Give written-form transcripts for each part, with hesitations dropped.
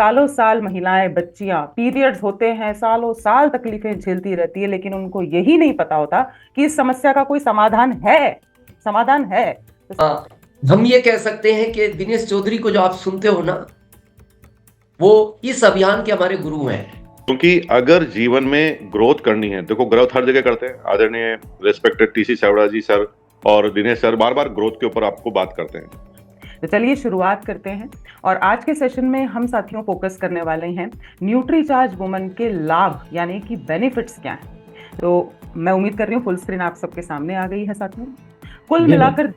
सालों साल महिलाएं, बच्चियां पीरियड्स होते हैं, सालों साल तकलीफें झेलती रहती है, लेकिन उनको यही नहीं पता होता कि इस समस्या का कोई समाधान है। समाधान है तो हाँ, हम ये कह सकते हैं कि दिनेश चौधरी को जो आप सुनते हो ना, वो इस अभियान के हमारे गुरु हैं। क्योंकि अगर जीवन में ग्रोथ करनी है, देखो ग्रोथ हर जगह करते हैं, आदरणीय रेस्पेक्टेड टीसी सावड़ा जी सर और दिनेश सर बार बार ग्रोथ के ऊपर आपको बात करते हैं। तो चलिए शुरुआत करते हैं। और आज के सेशन में हम साथियों फोकस करने वाले हैं न्यूट्रीचार्ज वुमन के लाभ यानी कि बेनिफिट्स क्या हैं। तो मैं उम्मीद कर रही हूँ फुल स्क्रीन आप सबके सामने आ गई है साथियों। कुल मिलाकर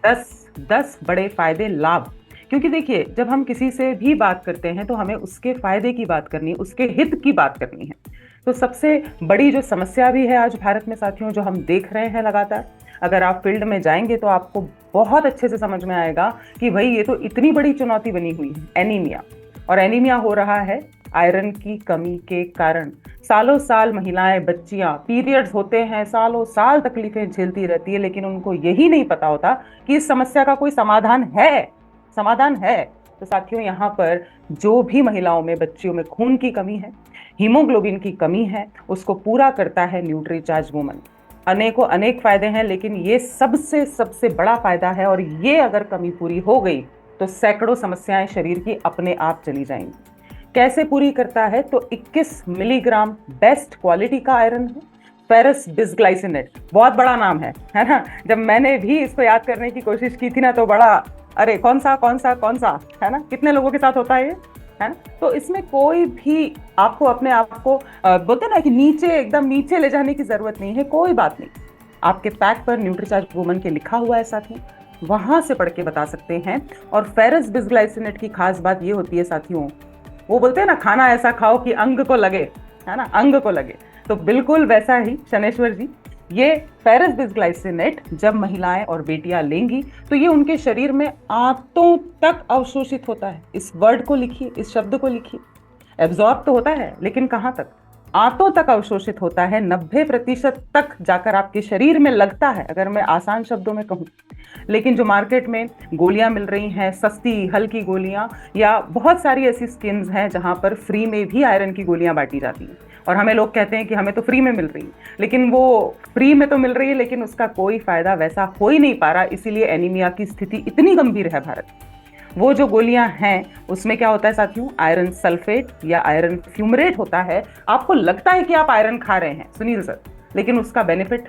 10 बड़े फायदे, लाभ। क्योंकि देखिए, जब हम किसी से भी बात करते हैं तो हमें उसके फायदे की बात करनी है, उसके हित की बात करनी है। तो सबसे बड़ी जो समस्या भी है आज भारत में साथियों, जो हम देख रहे हैं लगातार, अगर आप फील्ड में जाएंगे तो आपको बहुत अच्छे से समझ में आएगा कि भाई ये तो इतनी बड़ी चुनौती बनी हुई है, एनीमिया। और एनीमिया हो रहा है आयरन की कमी के कारण। सालों साल महिलाएं, बच्चियां पीरियड्स होते हैं, सालों साल तकलीफें झेलती रहती है, लेकिन उनको यही नहीं पता होता कि इस समस्या का कोई समाधान है। समाधान है तो साथियों, यहाँ पर जो भी महिलाओं में, बच्चियों में खून की कमी है, हीमोग्लोबिन की कमी है, उसको पूरा करता है न्यूट्रीचार्ज वुमन। अनेकों अनेक फायदे हैं, लेकिन ये सबसे सबसे बड़ा फायदा है। और ये अगर कमी पूरी हो गई तो सैकड़ों समस्याएं शरीर की अपने आप चली जाएंगी। कैसे पूरी करता है? तो 21 मिलीग्राम बेस्ट क्वालिटी का आयरन है, फेरस बिसग्लाइसिनेट। बहुत बड़ा नाम है ना। जब मैंने भी इसको याद करने की कोशिश की थी ना, तो बड़ा, अरे कौन सा कौन सा कौन सा, है ना। कितने लोगों के साथ होता है ये, है ना। तो इसमें कोई भी आपको अपने आप को बोलते ना कि नीचे, एकदम नीचे ले जाने की जरूरत नहीं है। कोई बात नहीं, आपके पैक पर न्यूट्रीचार्ज वुमन के लिखा हुआ है साथियों, वहां से पढ़ के बता सकते हैं। और फेरस बिसग्लाइसिनेट की खास बात ये होती है साथियों, वो बोलते हैं ना, खाना ऐसा खाओ कि अंग को लगे, है ना, अंग को लगे। तो बिल्कुल वैसा ही शनेश्वर जी, ये फेरस बिसग्लाइसिनेट जब महिलाएं और बेटियां लेंगी तो ये उनके शरीर में आंतों तक अवशोषित होता है। इस वर्ड को लिखिए, इस शब्द को लिखिए। एब्जॉर्ब तो होता है, लेकिन कहां तक? आंतों तक अवशोषित होता है। 90% तक जाकर आपके शरीर में लगता है, अगर मैं आसान शब्दों में कहूं। लेकिन जो मार्केट में गोलियां मिल रही हैं, सस्ती हल्की गोलियां, या बहुत सारी ऐसी स्कीम्स हैं जहां पर फ्री में भी आयरन की गोलियां बांटी जाती हैं, और हमें लोग कहते हैं कि हमें तो फ्री में मिल रही है। लेकिन वो फ्री में तो मिल रही है, लेकिन उसका कोई फायदा वैसा हो ही नहीं पा रहा। इसीलिए एनीमिया की स्थिति इतनी गंभीर है भारत में। वो जो गोलियां हैं उसमें क्या होता है साथियों? आयरन सल्फेट या आयरन फ्यूमरेट होता है। आपको लगता है कि आप आयरन खा रहे हैं सुनील सर, लेकिन उसका बेनिफिट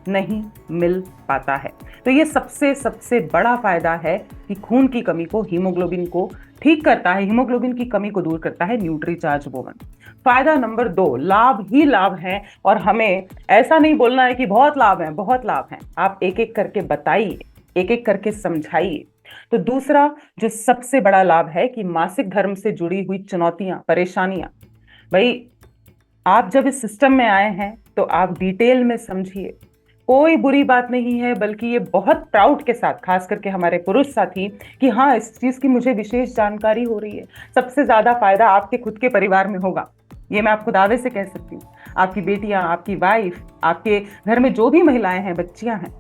नहीं मिल पाता है। तो ये सबसे सबसे बड़ा फायदा है कि खून की कमी को, हीमोग्लोबिन को ठीक करता है, हीमोग्लोबिन की कमी को दूर करता है न्यूट्रीचार्ज वुमन। फायदा नंबर 2, लाभ ही लाभ हैं। और हमें ऐसा नहीं बोलना है कि बहुत लाभ हैं, बहुत लाभ हैं। आप एक एक करके बताइए, एक एक करके समझाइए। तो दूसरा जो सबसे बड़ा लाभ है कि मासिक धर्म से जुड़ी हुई चुनौतियां, परेशानियां, भाई आप जब इस सिस्टम में आए हैं तो आप डिटेल में समझिए। कोई बुरी बात नहीं है, बल्कि ये बहुत प्राउड के साथ, खास करके हमारे पुरुष साथी, कि हाँ इस चीज की मुझे विशेष जानकारी हो रही है। सबसे ज्यादा फायदा आपके खुद के परिवार में होगा, ये मैं आपको दावे से कह सकती हूँ। आपकी बेटियां, आपकी वाइफ, आपके घर में जो भी महिलाएं हैं, बच्चियां हैं,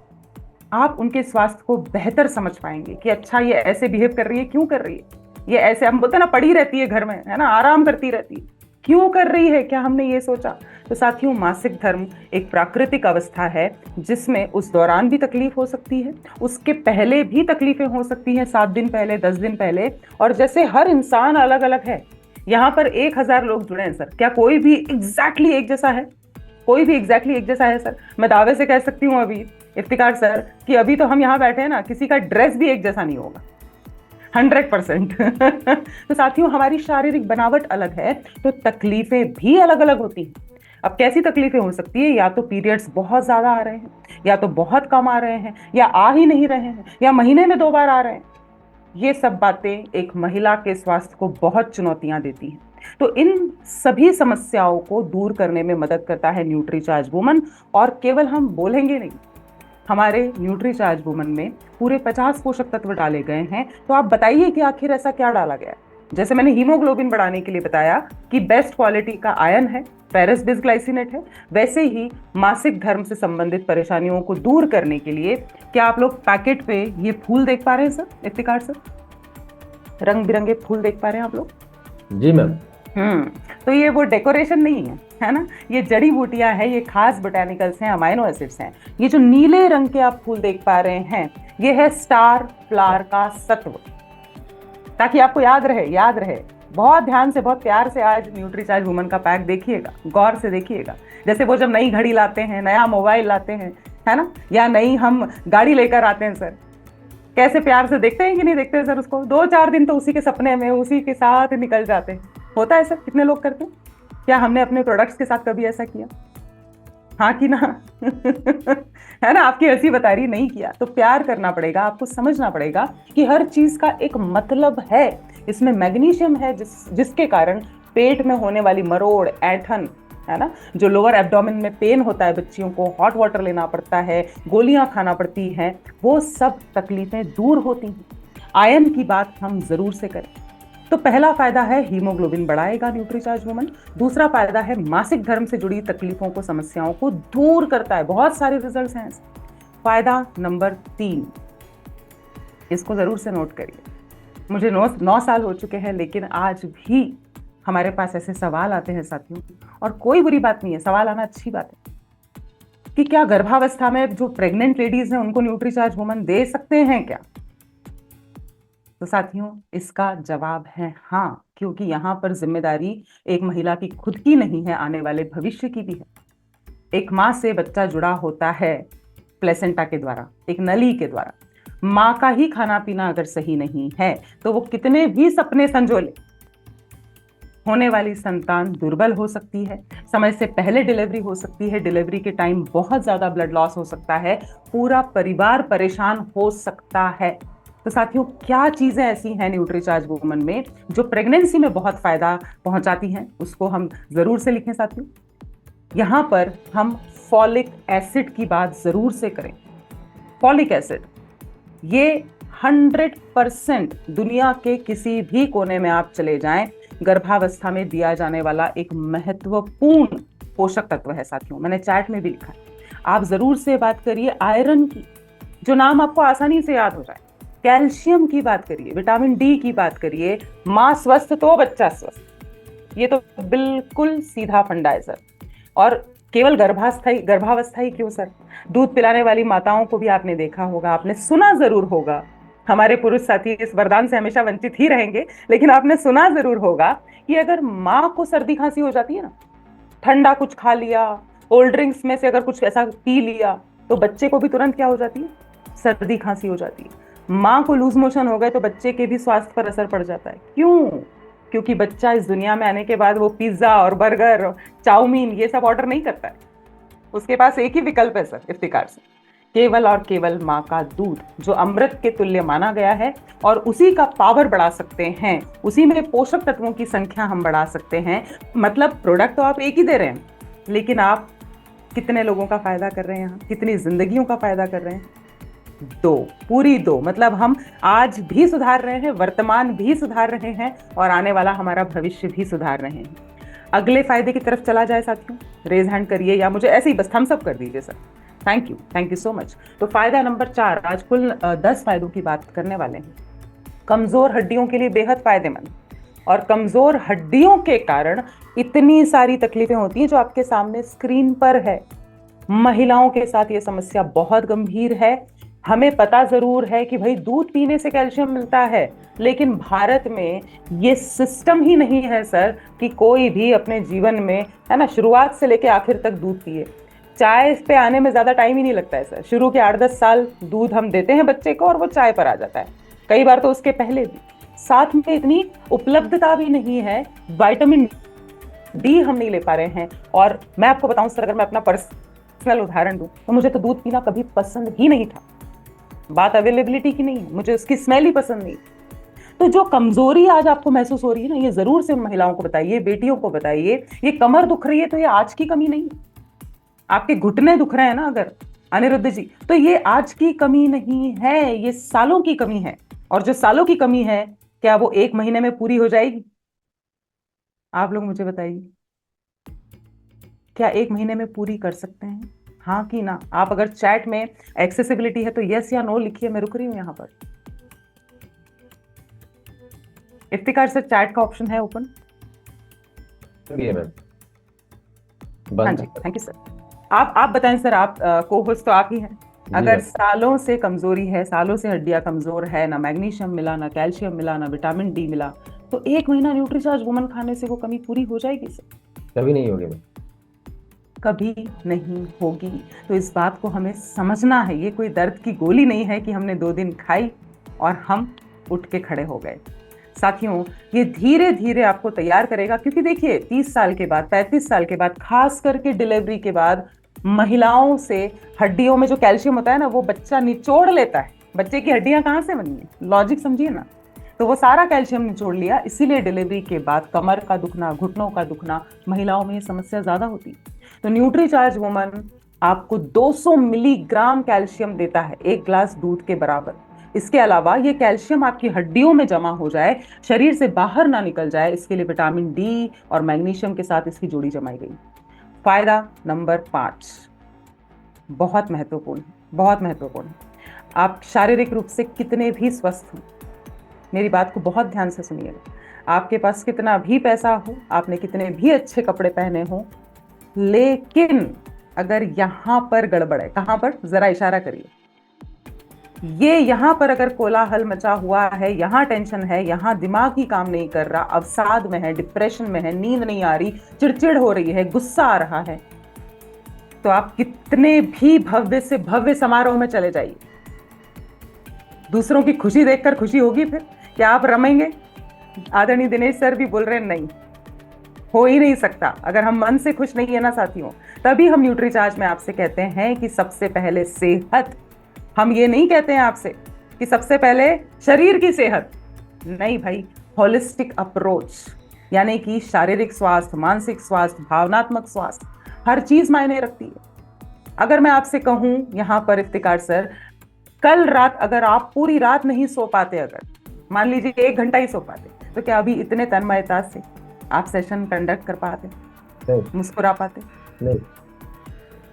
आप उनके स्वास्थ्य को बेहतर समझ पाएंगे कि अच्छा ये ऐसे बिहेव कर रही है, क्यों कर रही है, ये ऐसे, हम बोलते हैं ना, पड़ी रहती है घर में, है ना, आराम करती रहती है, क्यों कर रही है, क्या हमने ये सोचा? तो साथियों, मासिक धर्म एक प्राकृतिक अवस्था है जिसमें उस दौरान भी तकलीफ हो सकती है, उसके पहले भी तकलीफें हो सकती हैं, 7 दिन पहले, 10 दिन पहले। और जैसे हर इंसान अलग अलग है, यहाँ पर 1000 लोग जुड़े हैं सर, क्या कोई भी एग्जैक्टली एक जैसा है? कोई भी एग्जैक्टली एक जैसा है सर? मैं दावे से कह सकती हूँ अभी, इफ्तिकार सर, कि अभी तो हम यहाँ बैठे हैं ना, किसी का ड्रेस भी एक जैसा नहीं होगा, 100%। तो साथियों, हमारी शारीरिक बनावट अलग है तो तकलीफें भी अलग अलग होती हैं। अब कैसी तकलीफें हो सकती है? या तो पीरियड्स बहुत ज्यादा आ रहे हैं, या तो बहुत कम आ रहे हैं, या आ ही नहीं रहे हैं, या महीने में 2 बार आ रहे हैं। ये सब बातें एक महिला के स्वास्थ्य को बहुत चुनौतियां देती हैं। तो इन सभी समस्याओं को दूर करने में मदद करता है न्यूट्रीचार्ज वुमन। और केवल हम बोलेंगे नहीं, हमारे न्यूट्रीचार्ज वुमन में पूरे 50 पोषक तत्व डाले गए हैं। तो आप बताइए कि आखिर ऐसा क्या डाला गया है? जैसे मैंने हीमोग्लोबिन बढ़ाने के लिए बताया कि बेस्ट क्वालिटी का आयरन है, फेरस बिसग्लाइसिनेट है, वैसे ही मासिक धर्म से संबंधित परेशानियों को दूर करने के लिए, क्या आप लोग पैकेट पे ये फूल देख पा रहे हैं सर, इफ्तिकार सर? रंग बिरंगे फूल देख पा रहे हैं आप लोग? जी मैम। हम्म। तो ये वो डेकोरेशन नहीं है ना, ये जड़ी बूटियां हैं, ये खास बोटानिकल्स हैं, अमाइनो एसिड्स हैं। ये जो नीले रंग के आप फूल देख पा रहे हैं, ये है स्टार फ्लावर का सत्व। ताकि आपको याद रहे, याद रहे। बहुत ध्यान से, बहुत प्यार से आज न्यूट्रीचार्ज वुमन का पैक देखिएगा, गौर से देखिएगा। जैसे वो जब नई घड़ी लाते हैं, नया मोबाइल लाते हैं, है ना, या नई हम गाड़ी लेकर आते हैं सर, कैसे प्यार से देखते हैं कि नहीं देखते हैं सर उसको। 2-4 दिन तो उसी के सपने में, उसी के साथ निकल जाते हैं। होता है सर, कितने लोग करते हैं? क्या हमने अपने प्रोडक्ट्स के साथ कभी ऐसा किया? हाँ कि ना? है ना, आपकी हंसी बता रही, नहीं किया। तो प्यार करना पड़ेगा, आपको समझना पड़ेगा कि हर चीज का एक मतलब है। इसमें मैग्नीशियम है जिसके कारण पेट में होने वाली मरोड़, ऐंठन, है ना, जो लोअर एब्डोमेन में पेन होता है, बच्चियों को हॉट वाटर लेना पड़ता है, गोलियां खाना पड़ती हैं, वो सब तकलीफें दूर होती हैं। आयरन की बात हम जरूर से करें। तो पहला फायदा है हीमोग्लोबिन बढ़ाएगा न्यूट्रीचार्ज वुमन। दूसरा फायदा है मासिक धर्म से जुड़ी तकलीफों को, समस्याओं को दूर करता है। बहुत सारे रिजल्ट्स हैं। फायदा नंबर 3, इसको जरूर से नोट करिए। मुझे 9 साल हो चुके हैं, लेकिन आज भी हमारे पास ऐसे सवाल आते हैं साथियों, और कोई बुरी बात नहीं है, सवाल आना अच्छी बात है, कि क्या गर्भावस्था में जो प्रेग्नेंट लेडीज हैं उनको न्यूट्रीचार्ज वुमन दे सकते हैं क्या? तो साथियों, इसका जवाब है हाँ, क्योंकि यहां पर जिम्मेदारी एक महिला की खुद की नहीं है, आने वाले भविष्य की भी है। एक माँ से बच्चा जुड़ा होता है प्लेसेंटा के द्वारा, एक नली के द्वारा। माँ का ही खाना पीना अगर सही नहीं है, तो वो कितने भी सपने संजो ले, होने वाली संतान दुर्बल हो सकती है, समय से पहले डिलीवरी हो सकती है, डिलीवरी के टाइम बहुत ज्यादा ब्लड लॉस हो सकता है, पूरा परिवार परेशान हो सकता है। तो साथियों, क्या चीजें ऐसी हैं न्यूट्रीचार्ज वुमन में जो प्रेगनेंसी में बहुत फायदा पहुंचाती हैं, उसको हम जरूर से लिखें साथियों। यहां पर हम फॉलिक एसिड की बात जरूर से करें। फॉलिक एसिड ये 100% दुनिया के किसी भी कोने में आप चले जाएं, गर्भावस्था में दिया जाने वाला एक महत्वपूर्ण पोषक तत्व है साथियों। मैंने चैट में भी लिखा है, आप जरूर से बात करिए आयरन की, जो नाम आपको आसानी से याद हो जाए। कैल्शियम की बात करिए, विटामिन डी की बात करिए। माँ स्वस्थ तो बच्चा स्वस्थ, ये तो बिल्कुल सीधा फंडा है सर। और केवल गर्भावस्था ही क्यों सर, दूध पिलाने वाली माताओं को भी आपने देखा होगा, आपने सुना जरूर होगा। हमारे पुरुष साथी इस वरदान से हमेशा वंचित ही रहेंगे, लेकिन आपने सुना जरूर होगा कि अगर माँ को सर्दी खांसी हो जाती है ना, ठंडा कुछ खा लिया, कोल्ड ड्रिंक्स में से अगर कुछ ऐसा पी लिया, तो बच्चे को भी तुरंत क्या हो जाती है? सर्दी खांसी हो जाती है। माँ को लूज मोशन हो गए तो बच्चे के भी स्वास्थ्य पर असर पड़ जाता है। क्यों? क्योंकि बच्चा इस दुनिया में आने के बाद वो पिज्जा और बर्गर, चाउमीन, ये सब ऑर्डर नहीं करता है। उसके पास एक ही विकल्प है सर, इफ्तिकार से, केवल और केवल माँ का दूध, जो अमृत के तुल्य माना गया है। और उसी का पावर बढ़ा सकते हैं, उसी में पोषक तत्वों की संख्या हम बढ़ा सकते हैं। मतलब प्रोडक्ट तो आप एक ही दे रहे हैं, लेकिन आप कितने लोगों का फायदा कर रहे हैं यहाँ, कितनी जिंदगियों का फायदा कर रहे हैं? 2, पूरी 2। मतलब हम आज भी सुधार रहे हैं, वर्तमान भी सुधार रहे हैं, और आने वाला हमारा भविष्य भी सुधार रहे हैं। अगले फायदे की तरफ चला जाए साथियों, रेज हैंड करिए या मुझे ऐसे ही बस थम्स अप कर दीजिए sir. Thank you so much. तो फायदा नंबर 4, आज कुल 10 फायदों की बात करने वाले हैं। कमजोर हड्डियों के लिए बेहद फायदेमंद, और कमजोर हड्डियों के कारण इतनी सारी तकलीफें होती हैं जो आपके सामने स्क्रीन पर है। महिलाओं के साथ ये समस्या बहुत गंभीर है। हमें पता जरूर है कि भाई दूध पीने से कैल्शियम मिलता है, लेकिन भारत में ये सिस्टम ही नहीं है सर कि कोई भी अपने जीवन में, है ना, शुरुआत से लेके आखिर तक दूध पिए। चाय पे आने में ज्यादा टाइम ही नहीं लगता है सर। शुरू के 8-10 साल दूध हम देते हैं बच्चे को और वो चाय पर आ जाता है, कई बार तो उसके पहले भी। साथ में इतनी उपलब्धता भी नहीं है, विटामिन डी हम नहीं ले पा रहे हैं। और मैं आपको बताऊं सर, अगर मैं अपना पर्सनल उदाहरण दूं, तो मुझे तो दूध पीना कभी पसंद ही नहीं था। बात अवेलेबिलिटी की नहीं है, मुझे उसकी स्मेल ही पसंद नहीं। तो जो कमजोरी आज आपको महसूस हो रही है ना, ये जरूर से उन महिलाओं को बताइए, बेटियों को बताइए। ये कमर दुख रही है तो ये आज की कमी नहीं, आपके घुटने दुख रहे हैं ना अगर अनिरुद्ध जी, तो ये आज की कमी नहीं है, ये सालों की कमी है। और जो सालों की कमी है, क्या वो 1 महीने में पूरी हो जाएगी? आप लोग मुझे बताइए, क्या 1 महीने में पूरी कर सकते हैं? हाँ कि ना? आप अगर चैट में एक्सेसिबिलिटी है तो यस या नो लिखिए, मैं रुक रही हूं यहां पर। इफ्तिकार से चैट का ऑप्शन है ओपन। है मैम। हाँ बंद जी, थैंक यू सर। आप बताएं सर, आप को होस्ट तो आप ही हैं। जी अगर मैम। सालों से कमजोरी है, सालों से हड्डियां कमजोर है, ना मैग्नीशियम मिला, ना कैल्शियम मिला, ना विटामिन डी मिला, तो 1 महीना न्यूट्रीचार्ज वुमन खाने से वो कमी पूरी हो जाएगी सर? कभी नहीं होगी मैम। कभी नहीं होगी। तो इस बात को हमें समझना है, ये कोई दर्द की गोली नहीं है कि हमने 2 दिन खाई और हम उठ के खड़े हो गए। साथियों, ये धीरे धीरे आपको तैयार करेगा, क्योंकि देखिए 30 साल के बाद, 35 साल के बाद, खास करके डिलीवरी के बाद महिलाओं से हड्डियों में जो कैल्शियम होता है ना, वो बच्चा निचोड़ लेता है। बच्चे की हड्डियां कहाँ से बनी है, लॉजिक समझिए ना। तो वो सारा कैल्शियम निचोड़ लिया, इसीलिए डिलीवरी के बाद कमर का दुखना, घुटनों का दुखना, महिलाओं में ये समस्या ज्यादा होती है। तो न्यूट्रीचार्ज वुमन आपको 200 मिलीग्राम कैल्शियम देता है 1 ग्लास दूध के बराबर। इसके अलावा ये कैल्शियम आपकी हड्डियों में जमा हो जाए, शरीर से बाहर ना निकल जाए, इसके लिए विटामिन डी और मैग्नीशियम के साथ इसकी जोड़ी जमाई गई। फायदा नंबर 5 बहुत महत्वपूर्ण है, बहुत महत्वपूर्ण है। आप शारीरिक रूप से कितने भी स्वस्थ हो, मेरी बात को बहुत ध्यान से सुनिएगा, आपके पास कितना भी पैसा हो, आपने कितने भी अच्छे कपड़े पहने हो, लेकिन अगर यहां पर गड़बड़ है, कहां पर, जरा इशारा करिए, ये यहां पर अगर कोलाहल मचा हुआ है, यहां टेंशन है, यहां दिमाग ही काम नहीं कर रहा, अवसाद में है, डिप्रेशन में है, नींद नहीं आ रही, चिड़चिड़ हो रही है, गुस्सा आ रहा है, तो आप कितने भी भव्य से भव्य समारोह में चले जाइए, दूसरों की खुशी देखकर खुशी होगी फिर? क्या आप रमेंगे? आदरणीय दिनेश सर भी बोल रहे हैं नहीं, हो ही नहीं सकता। अगर हम मन से खुश नहीं है ना साथियों, तभी हम न्यूट्रीचार्ज में आपसे कहते हैं कि सबसे पहले सेहत। हम ये नहीं कहते हैं आपसे कि सबसे पहले शरीर की सेहत, नहीं भाई, होलिस्टिक अप्रोच, यानी कि शारीरिक स्वास्थ्य, मानसिक स्वास्थ्य, भावनात्मक स्वास्थ्य, हर चीज मायने रखती है। अगर मैं आपसे कहूं यहां पर इफ्तिकार सर, कल रात अगर आप पूरी रात नहीं सो पाते, अगर मान लीजिए 1 घंटा ही सो पाते, तो क्या अभी इतने तन्मयता से आप सेशन कंडक्ट कर पाते, नहीं। मुस्कुरा पाते? नहीं।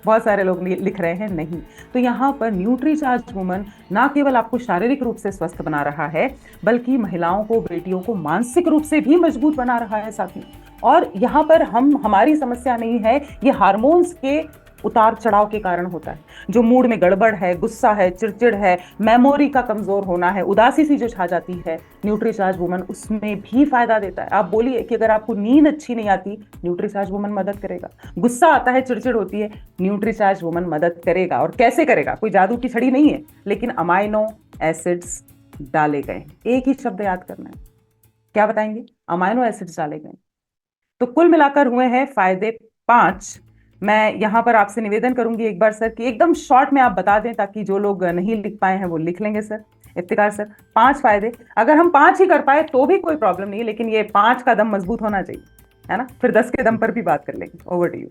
बहुत सारे लोग लिख रहे हैं नहीं। तो यहाँ पर न्यूट्रीचार्ज वुमन ना केवल आपको शारीरिक रूप से स्वस्थ बना रहा है, बल्कि महिलाओं को, बेटियों को मानसिक रूप से भी मजबूत बना रहा है साथियों। और यहाँ पर हमारी समस्या नहीं है, ये हार्मोन्स के उतार चढ़ाव के कारण होता है। जो मूड में गड़बड़ है, गुस्सा है, चिड़चिड़ है, मेमोरी का कमजोर होना है, उदासी सी जो छा जाती है, न्यूट्रीचार्ज वुमन उसमें भी फायदा देता है। आप बोलिए कि अगर आपको नींद अच्छी नहीं आती, न्यूट्रीचार्ज वुमन मदद करेगा। गुस्सा आता है, चिड़चिड़ होती है, न्यूट्रीचार्ज वुमन मदद करेगा। और कैसे करेगा? कोई जादू की छड़ी नहीं है, लेकिन अमाइनो एसिड्स डाले गए। एक ही शब्द याद करना है, क्या बताएंगे? अमाइनो एसिड्स डाले गए। तो कुल मिलाकर हुए हैं फायदे 5। मैं यहां पर आपसे निवेदन करूंगी एक बार सर कि एकदम शॉर्ट में आप बता दें, ताकि जो लोग नहीं लिख पाए हैं वो लिख लेंगे सर। इफ्तिकार सर, 5 फायदे, अगर हम 5 ही कर पाए तो भी कोई प्रॉब्लम नहीं है, लेकिन ये 5 का दम मजबूत होना चाहिए, है ना? फिर 10 के दम पर भी बात कर लेंगे। Over to you.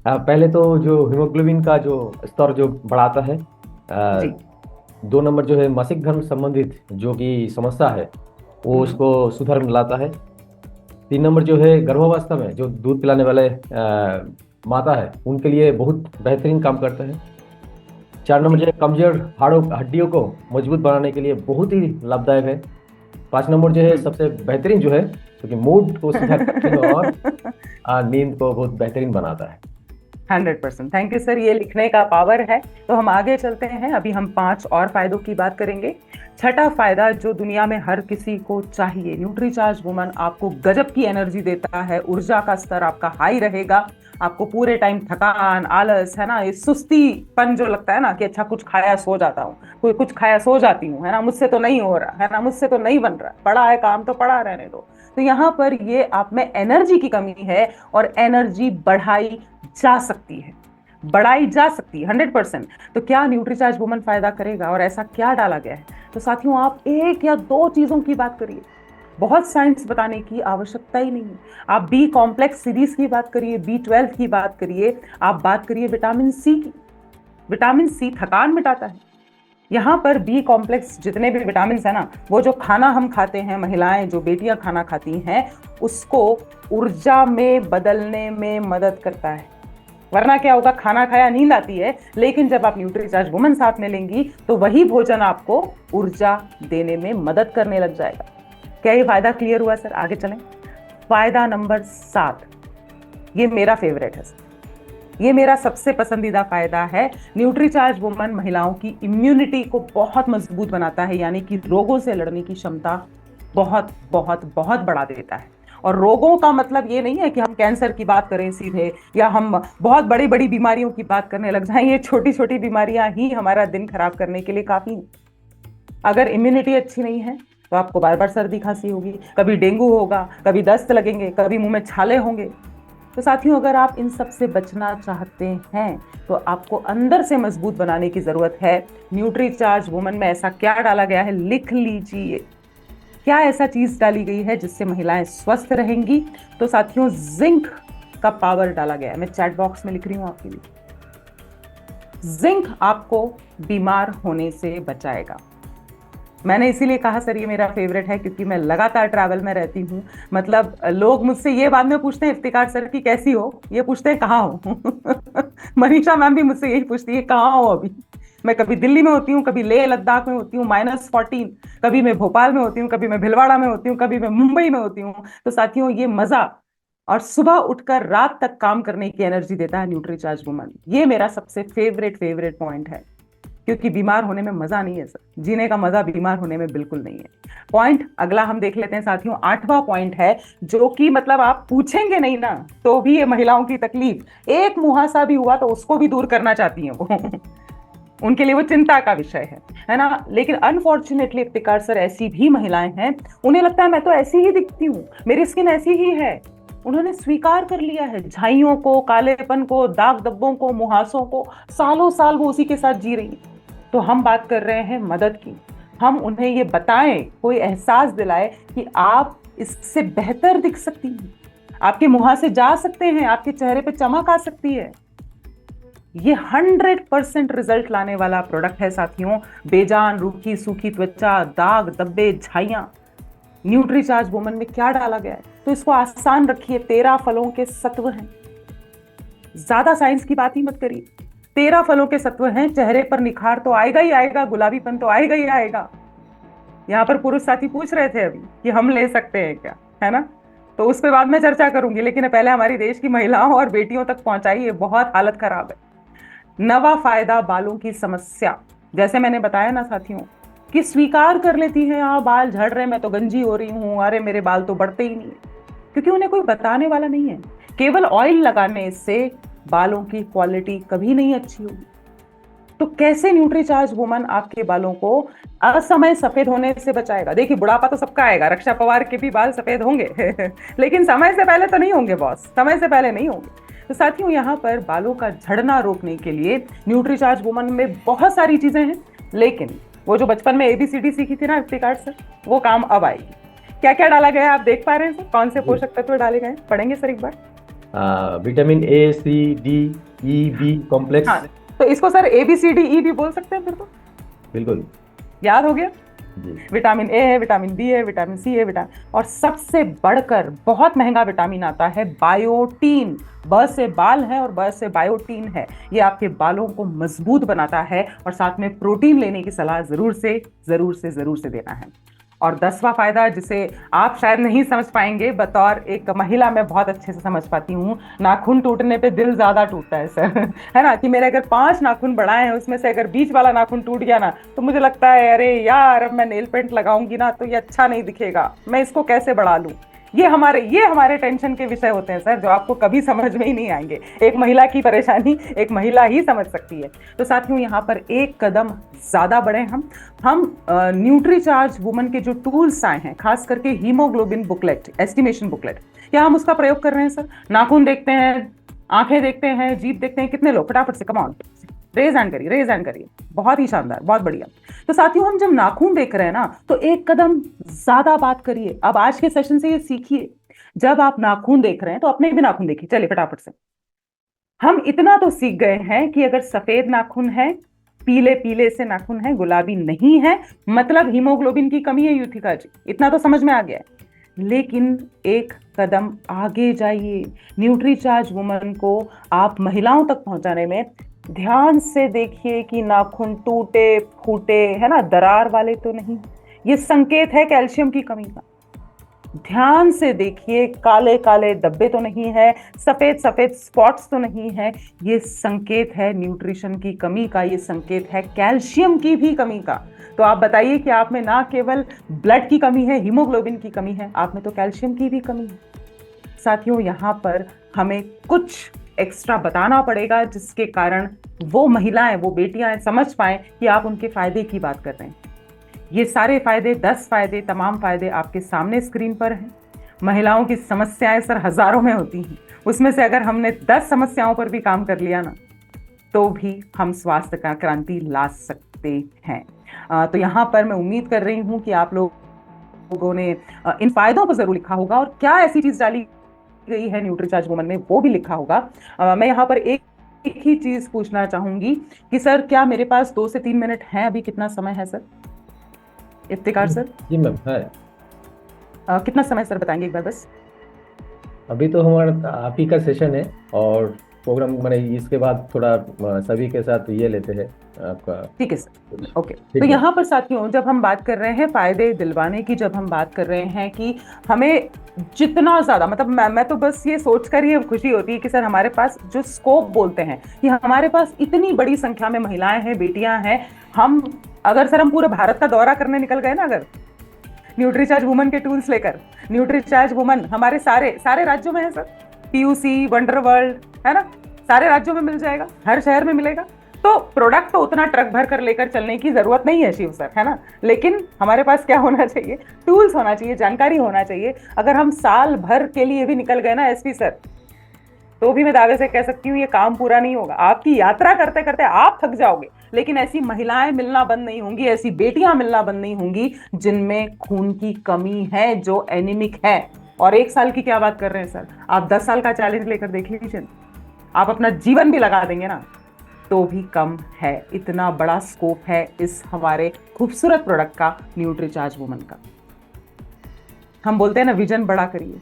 पहले तो जो हीमोग्लोबिन का जो स्तर जो बढ़ाता है, जी। 2 नंबर जो है मासिक धर्म संबंधित जो कि समस्या है वो उसको सुधार में लाता है। 3 नंबर जो है गर्भावस्था में जो दूध पिलाने वाले माता है उनके लिए बहुत बेहतरीन काम करता है। 4 नंबर जो है कमजोर हड्डियों को मजबूत बनाने के लिए बहुत ही लाभदायक है। 5 नंबर जो है सबसे बेहतरीन जो है, क्योंकि मूड को सुधारता है और नींद को बहुत बेहतरीन बनाता है। 100%। थैंक यू सर, ये लिखने का पावर है। तो हम आगे चलते हैं, अभी हम 5 और फायदों की बात करेंगे। छठा फायदा जो दुनिया में हर किसी को चाहिए, न्यूट्रीचार्ज वुमन आपको गजब की एनर्जी देता है, ऊर्जा का स्तर आपका हाई रहेगा, आपको पूरे टाइम थकान, आलस, है ना, ये सुस्तीपन जो लगता है ना कि अच्छा कुछ खाया सो जाता हूँ, कोई कुछ खाया सो जाती हूँ, है ना, मुझसे तो नहीं हो रहा, है ना, मुझसे तो नहीं बन रहा, पड़ा है काम तो पड़ा रहने दो। तो यहाँ पर ये आप में एनर्जी की कमी है और एनर्जी बढ़ाई जा सकती है, बढ़ाई जा सकती है 100%। तो क्या न्यूट्रीचार्ज वुमन फायदा करेगा और ऐसा क्या डाला गया है? तो साथियों, आप 1 या 2 चीजों की बात करिए, बहुत साइंस बताने की आवश्यकता ही नहीं है। आप बी कॉम्प्लेक्स सीरीज की बात करिए, B12 की बात करिए, आप बात करिए विटामिन सी की। विटामिन सी थकान मिटाता है। यहाँ पर बी कॉम्प्लेक्स जितने भी विटामिन है ना, वो जो खाना हम खाते हैं, महिलाएं जो बेटियां खाना खाती हैं, उसको ऊर्जा में बदलने में मदद करता है। वरना क्या होगा, खाना खाया नींद आती है, लेकिन जब आप न्यूट्रीचार्ज वुमन साथ में लेंगी तो वही भोजन आपको ऊर्जा देने में मदद करने लग जाएगा। क्या ये फायदा क्लियर हुआ सर? आगे चलें। फायदा नंबर 7, ये मेरा फेवरेट है, ये मेरा सबसे पसंदीदा फायदा है। न्यूट्रीचार्ज वुमन महिलाओं की इम्यूनिटी को बहुत मजबूत बनाता है, यानी कि रोगों से लड़ने की क्षमता बहुत बहुत बहुत बढ़ा देता है। और रोगों का मतलब ये नहीं है कि हम कैंसर की बात करें सीधे, या हम बहुत बड़ी बड़ी बीमारियों की बात करने लग जाएं। ये छोटी छोटी बीमारियां ही हमारा दिन खराब करने के लिए काफी हैं। अगर इम्यूनिटी अच्छी नहीं है तो आपको बार बार सर्दी खांसी होगी, कभी डेंगू होगा, कभी दस्त लगेंगे, कभी मुंह में छाले होंगे। तो साथियों, अगर आप इन सब से बचना चाहते हैं तो आपको अंदर से मजबूत बनाने की जरूरत है। न्यूट्रीचार्ज वुमन में ऐसा क्या डाला गया है, लिख लीजिए। क्या ऐसा चीज डाली गई है जिससे महिलाएं स्वस्थ रहेंगी? तो साथियों, जिंक का पावर डाला गया है। मैं चैट बॉक्स में लिख रही हूं आपके लिए। जिंक आपको बीमार होने से बचाएगा। मैंने इसीलिए कहा सर ये मेरा फेवरेट है, क्योंकि मैं लगातार ट्रैवल में रहती हूँ। मतलब लोग मुझसे ये बाद में पूछते हैं, इफ्तिकार सर की कैसी हो, ये पूछते हैं कहाँ हो। मनीषा मैम भी मुझसे यही पूछती है कहाँ हो अभी। मैं कभी दिल्ली में होती हूँ, कभी लेह लद्दाख में होती हूँ -14, कभी मैं भोपाल में होती हूँ, कभी मैं भिलवाड़ा में होती हूँ, कभी मैं मुंबई में होती हूँ। तो साथियों, ये मजा और सुबह उठकर रात तक काम करने की एनर्जी देता है न्यूट्रीचार्ज वुमन। ये मेरा सबसे फेवरेट पॉइंट है, क्योंकि बीमार होने में मजा नहीं है सर, जीने का मजा बीमार होने में बिल्कुल नहीं है। पॉइंट अगला हम देख लेते हैं साथियों। 8वां पॉइंट है, जो कि मतलब आप पूछेंगे नहीं ना तो भी ये महिलाओं की तकलीफ, एक मुहासा भी हुआ तो उसको भी दूर करना चाहती हैं वो। उनके लिए वो चिंता का विषय है ना। लेकिन अनफॉर्चुनेटली इफ्तिकार सर, ऐसी भी महिलाएं हैं, उन्हें लगता है मैं तो ऐसी ही दिखती हूँ, मेरी स्किन ऐसी ही है। उन्होंने स्वीकार कर लिया है झाइयों को, कालेपन को, दाग धब्बों को, मुहासों को, सालों साल वो उसी के साथ जी रही। तो हम बात कर रहे हैं मदद की। हम उन्हें ये बताएं, कोई एहसास दिलाए कि आप इससे बेहतर दिख सकती हैं, आपके मुहासे जा सकते हैं, आपके चेहरे पे चमक आ सकती है। ये 100% रिजल्ट लाने वाला प्रोडक्ट है साथियों। बेजान रूखी सूखी त्वचा, दाग धब्बे, झाइयां, न्यूट्रीचार्ज वुमन में क्या डाला गया है? तो इसको आसान रखिए। 13 फलों के सत्व हैं, ज्यादा साइंस की बात ही मत करिए। 13 फलों के सत्व हैं, चेहरे पर निखार तो आएगा ही आएगा, गुलाबीपन तो आएगा ही आएगा। यहाँ पर पुरुष साथी पूछ रहे थे अभी कि हम ले सकते हैं क्या, है ना। तो उस पर बाद में चर्चा करूंगी, लेकिन पहले हमारी देश की महिलाओं और बेटियों तक पहुंचाइए, बहुत हालत खराब है। 9वां फायदा, बालों की समस्या। जैसे मैंने बताया ना साथियों, कि स्वीकार कर लेती हैं, हाँ बाल झड़ रहे, मैं तो गंजी हो रही हूँ, अरे मेरे बाल तो बढ़ते ही नहीं, क्योंकि उन्हें कोई बताने वाला नहीं है। केवल ऑयल लगाने से बालों की क्वालिटी कभी नहीं अच्छी होगी। तो कैसे न्यूट्रीचार्ज वुमन आपके बालों को असमय सफेद होने से बचाएगा? देखिए, बुढ़ापा तो सबका आएगा, रक्षा पवार के भी बाल सफेद होंगे लेकिन समय से पहले तो नहीं होंगे बॉस, समय से पहले नहीं होंगे। तो साथियों, यहाँ पर बालों का झड़ना रोकने के लिए न्यूट्रीचार्ज वुमन में बहुत सारी चीजें हैं, लेकिन वो जो बचपन में ABCD सीखी थी ना इफ्तिकार सर, वो काम अब आएगी। क्या क्या डाला गया है आप देख पा रहे हैं सर? कौन से पोषक तत्व डाले गए? पढ़ेंगे सर एक बार। Vitamin A, C, D, E, B complex. हाँ, तो इसको सर ABCDE भी बोल सकते हैं फिर तो। बिल्कुल याद हो गया। जी। विटामिन A है, विटामिन B है, विटामिन C है, और सबसे बढ़कर बहुत महंगा विटामिन आता है बायोटीन। ब से बाल है और ब से बायोटीन है। ये आपके बालों को मजबूत बनाता है, और साथ में प्रोटीन लेने की सलाह जरूर से देना है। और 10वां फायदा, जिसे आप शायद नहीं समझ पाएंगे, बतौर एक महिला मैं बहुत अच्छे से समझ पाती हूँ। नाखून टूटने पे दिल ज्यादा टूटता है सर, है ना। कि मेरे अगर 5 नाखून बढ़ाए हैं, उसमें से अगर बीच वाला नाखून टूट गया ना, तो मुझे लगता है अरे यार, अब मैं नेल पेंट लगाऊंगी ना तो ये अच्छा नहीं दिखेगा, मैं इसको कैसे बढ़ा लूं। ये हमारे टेंशन के विषय होते हैं सर, जो आपको कभी समझ में ही नहीं आएंगे। एक महिला की परेशानी एक महिला ही समझ सकती है। तो साथियों, यहाँ पर एक कदम ज्यादा बढ़े हम न्यूट्रीचार्ज वुमन के जो टूल्स आए हैं, खास करके हीमोग्लोबिन बुकलेट, एस्टिमेशन बुकलेट, क्या हम उसका प्रयोग कर रहे हैं सर? नाखून देखते हैं, आंखें देखते हैं, जीभ देखते हैं, कितने लोग? फटाफट से, कम ऑन, रेज हैंड करिए। बहुत ही शानदार, बहुत बढ़िया। तो साथियों, हम जब नाखून देख रहे हैं ना, तो एक कदम ज्यादा बात करिए। अब आज के सेशन से ये सीखिए, जब आप नाखून देख रहे हैं तो अपने भी नाखून देखिए। चलिए फटाफट से। हम इतना तो सीख गए हैं कि अगर सफेद नाखून है, पीले से नाखून है, गुलाबी नहीं है, मतलब हीमोग्लोबिन की कमी है युथिका जी, इतना तो समझ में आ गया है। लेकिन एक कदम आगे जाइए। न्यूट्रीचार्ज वुमन को आप महिलाओं तक पहुंचाने में ध्यान से देखिए कि नाखून टूटे फूटे, है ना, दरार वाले तो नहीं। ये संकेत है कैल्शियम की कमी का। ध्यान से देखिए, काले काले धब्बे तो नहीं है, सफेद सफेद स्पॉट्स तो नहीं है। ये संकेत है न्यूट्रिशन की कमी का, ये संकेत है कैल्शियम की भी कमी का। तो आप बताइए कि आप में ना केवल ब्लड की कमी है, हीमोग्लोबिन की कमी है, आप में तो कैल्शियम की भी कमी है। साथियों, यहाँ पर हमें कुछ एक्स्ट्रा बताना पड़ेगा जिसके कारण वो महिलाएं, वो बेटियां समझ पाएं कि आप उनके फायदे की बात कर रहे हैं। ये सारे फायदे, 10 फायदे, तमाम फायदे आपके सामने स्क्रीन पर हैं। महिलाओं की समस्याएं सर हजारों में होती हैं, उसमें से अगर हमने 10 समस्याओं पर भी काम कर लिया ना, तो भी हम स्वास्थ्य का क्रांति ला सकते हैं। तो यहाँ पर मैं उम्मीद कर रही हूँ कि आप लोगों ने इन फायदों को जरूर लिखा होगा, और क्या ऐसी चीज डाली गई है न्यूट्रीचार्ज वुमन में वो भी लिखा होगा। मैं यहाँ पर एक ही चीज पूछना चाहूंगी कि सर क्या मेरे पास 2 से 3 मिनट हैं? अभी कितना समय है सर? इफ्तिकार सर? जी मैम है। कितना समय सर बताएंगे एक बार बस? अभी तो हमारा आप ही का सेशन है, और प्रोग्राम मैंने इसके बाद थोड़ा सभी के साथ ये लेते हैं आपका। ठीक है सर, ओके। ठीक तो है। यहाँ पर साथियों, जब हम बात कर रहे हैं फायदे दिलवाने की, जब हम बात कर रहे हैं कि हमें जितना ज्यादा, मतलब मैं तो बस ये सोचकर ही खुशी होती है कि सर हमारे पास जो स्कोप बोलते हैं कि हमारे पास इतनी बड़ी संख्या में महिलाएं हैं, बेटियां हैं। हम अगर सर हम पूरे भारत का दौरा करने निकल गए ना, अगर न्यूट्रीचार्ज वुमन के टूल्स लेकर, न्यूट्रीचार्ज वुमन हमारे सारे राज्यों में है सर। पीयूसी, वंडर वर्ल्ड, है ना, सारे राज्यों में मिल जाएगा, हर शहर में मिलेगा। तो प्रोडक्ट तो उतना ट्रक भर कर लेकर चलने की जरूरत नहीं है शिव सर, है ना। लेकिन हमारे पास क्या होना चाहिए? टूल्स होना चाहिए, जानकारी होना चाहिए। अगर हम साल भर के लिए भी निकल गए ना एसपी सर, तो भी मैं दावे से कह सकती हूँ ये काम पूरा नहीं होगा। आपकी यात्रा करते करते आप थक जाओगे, लेकिन ऐसी महिलाएं मिलना बंद नहीं होंगी, ऐसी बेटियां मिलना बंद नहीं होंगी जिनमें खून की कमी है, जो एनीमिक है। और 1 साल की क्या बात कर रहे हैं सर, आप 10 साल का चैलेंज लेकर देख लीजिए, आप अपना जीवन भी लगा देंगे ना, तो भी कम है। इतना बड़ा स्कोप है इस हमारे खूबसूरत प्रोडक्ट का, न्यूट्रीचार्ज वुमन का। हम बोलते हैं ना, विजन बड़ा करिए।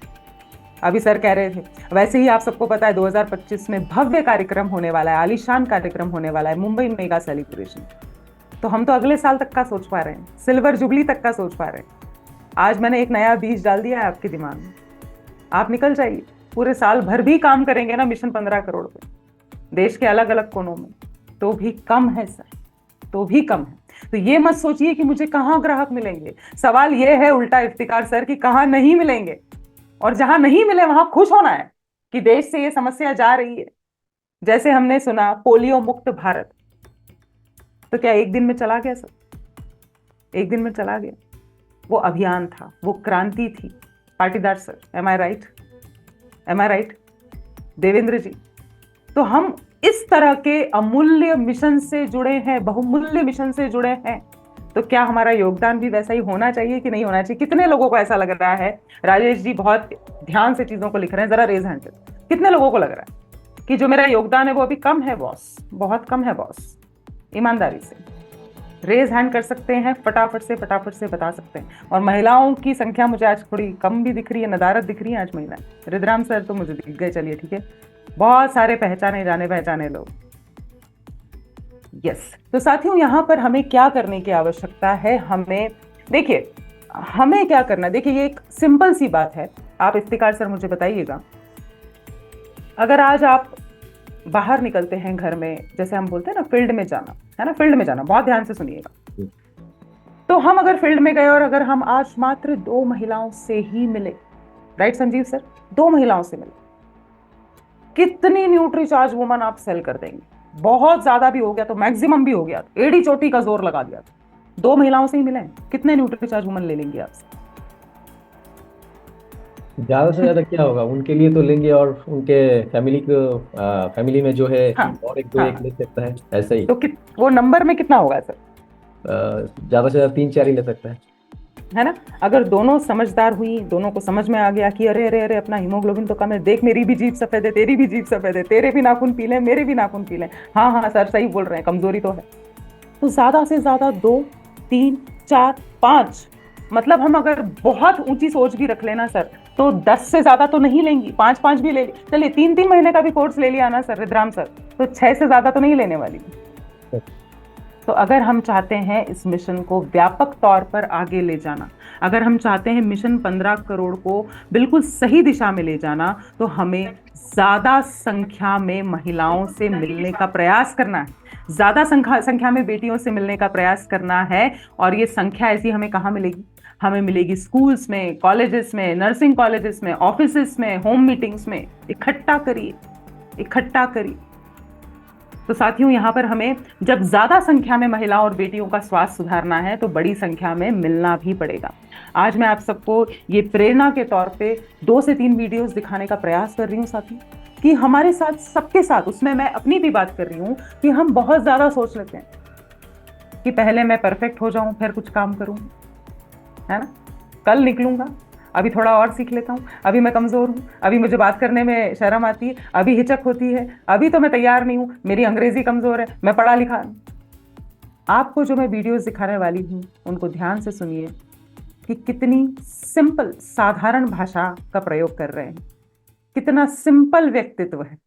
अभी सर कह रहे थे, वैसे ही आप सबको पता है 2025 में भव्य कार्यक्रम होने वाला है, आलीशान कार्यक्रम होने वाला है, मुंबई मेगा सेलिब्रेशन। तो हम तो अगले साल तक का सोच पा रहे हैं, सिल्वर जुबली तक का सोच पा रहे हैं। आज मैंने एक नया बीज डाल दिया है आपके दिमाग में, आप निकल जाइए। पूरे साल भर भी काम करेंगे ना मिशन 15 करोड़ पे, देश के अलग अलग कोनों में, तो भी कम है सर, तो भी कम है। तो ये मत सोचिए कि मुझे कहाँ ग्राहक मिलेंगे। सवाल ये है उल्टा इफ्तिकार सर कि कहाँ नहीं मिलेंगे, और जहां नहीं मिले वहां खुश होना है कि देश से ये समस्या जा रही है। जैसे हमने सुना पोलियो मुक्त भारत, तो क्या एक दिन में चला गया सर? एक दिन में चला गया? वो अभियान था, वो क्रांति थी पाटीदार सर। एम आई राइट? एम आई राइट देवेंद्र जी? तो हम इस तरह के अमूल्य मिशन से जुड़े हैं, बहुमूल्य मिशन से जुड़े हैं, तो क्या हमारा योगदान भी वैसा ही होना चाहिए कि नहीं होना चाहिए? कितने लोगों को ऐसा लग रहा है, राजेश जी बहुत ध्यान से चीजों को लिख रहे हैं, जरा रेज हैंड, कितने लोगों को लग रहा है कि जो मेरा योगदान है वो अभी कम है बॉस, बहुत कम है बॉस? ईमानदारी से रेज हैंड कर सकते हैं, फटाफट से बता सकते हैं। और महिलाओं की संख्या मुझे आज थोड़ी कम भी दिख रही है, नदारत दिख रही है आज महिलाएं। रुद्राम सर तो मुझे दिख गए, चलिए ठीक है, बहुत सारे पहचाने लोग। यस। तो साथियों, यहाँ पर हमें क्या करने की आवश्यकता है? हमें देखिए, हमें क्या करना है, देखिए ये एक सिंपल सी बात है। आप इफ्तिकार सर मुझे बताइएगा, अगर आज आप बाहर निकलते हैं घर में, जैसे हम बोलते हैं ना फील्ड में जाना, है ना, फील्ड में जाना, बहुत ध्यान से सुनिएगा। तो हम अगर फील्ड में गए और अगर हम आज मात्र 2 महिलाओं से ही मिले, राइट संजीव सर, 2 महिलाओं से मिले, कितनी न्यूट्रीचार्ज वुमन आप सेल कर देंगे? बहुत ज्यादा भी हो गया तो मैक्सिमम भी हो गया तो एड़ी चोटी का जोर लगा दिया, 2 महिलाओं से ही मिले, कितने न्यूट्रीचार्ज वुमन ले लेंगे आपसे? ज्यादा से ज्यादा क्या होगा उनके लिए तो लेंगे, और उनके फैमिली में जो है हाँ, और एक दो एक ले सकता है, ऐसे ही। तो वो नंबर में कितना होगा सर? ज्यादा से ज्यादा 3-4 ही ले सकता है ना। अगर दोनों समझदार हुई, दोनों को समझ में आ गया कि अरे अरे अरे अपना हीमोग्लोबिन तो कम है, देख मेरी भी जीभ सफेद है, तेरी भी जीभ सफेद है, तेरे भी नाखून पीले, मेरे भी नाखून पीले, हाँ हाँ सर सही बोल रहे हैं, कमजोरी तो है। तो ज्यादा से ज्यादा 2, 3, 4, 5, मतलब हम अगर बहुत ऊंची सोच भी रख लेना सर, तो 10 से ज्यादा तो नहीं लेंगी, 5 भी ले ली, चलिए 3 महीने का भी कोर्स ले लिया ना सर रुद्राम सर, तो 6 से ज्यादा तो नहीं लेने वाली। तो अगर हम चाहते हैं इस मिशन को व्यापक तौर पर आगे ले जाना, अगर हम चाहते हैं मिशन 15 करोड़ को बिल्कुल सही दिशा में ले जाना, तो हमें ज्यादा संख्या में महिलाओं से मिलने का प्रयास करना है, ज्यादा संख्या में बेटियों से मिलने का प्रयास करना है। और ये संख्या ऐसी हमें कहाँ मिलेगी? हमें मिलेगी स्कूल्स में, कॉलेजेस में, नर्सिंग कॉलेजेस में, ऑफिसेस में, होम मीटिंग्स में। इकट्ठा करिए, इकट्ठा करिए। तो साथियों, यहाँ पर हमें जब ज्यादा संख्या में महिलाओं और बेटियों का स्वास्थ्य सुधारना है तो बड़ी संख्या में मिलना भी पड़ेगा। आज मैं आप सबको ये प्रेरणा के तौर पे 2 से 3 वीडियोस दिखाने का प्रयास कर रही हूँ साथियों, कि हमारे साथ, सबके साथ, उसमें मैं अपनी भी बात कर रही हूँ, कि हम बहुत ज्यादा सोच लेते हैं कि पहले मैं परफेक्ट हो जाऊं फिर कुछ काम करूं, है ना, कल निकलूंगा, अभी थोड़ा और सीख लेता हूँ, अभी मैं कमजोर हूँ, अभी मुझे बात करने में शर्म आती है, अभी हिचक होती है, अभी तो मैं तैयार नहीं हूँ, मेरी अंग्रेजी कमजोर है, मैं पढ़ा लिखा। आपको जो मैं वीडियोस दिखाने वाली हूँ उनको ध्यान से सुनिए कि कितनी सिंपल, साधारण भाषा का प्रयोग कर रहे हैं, कितना सिंपल व्यक्तित्व है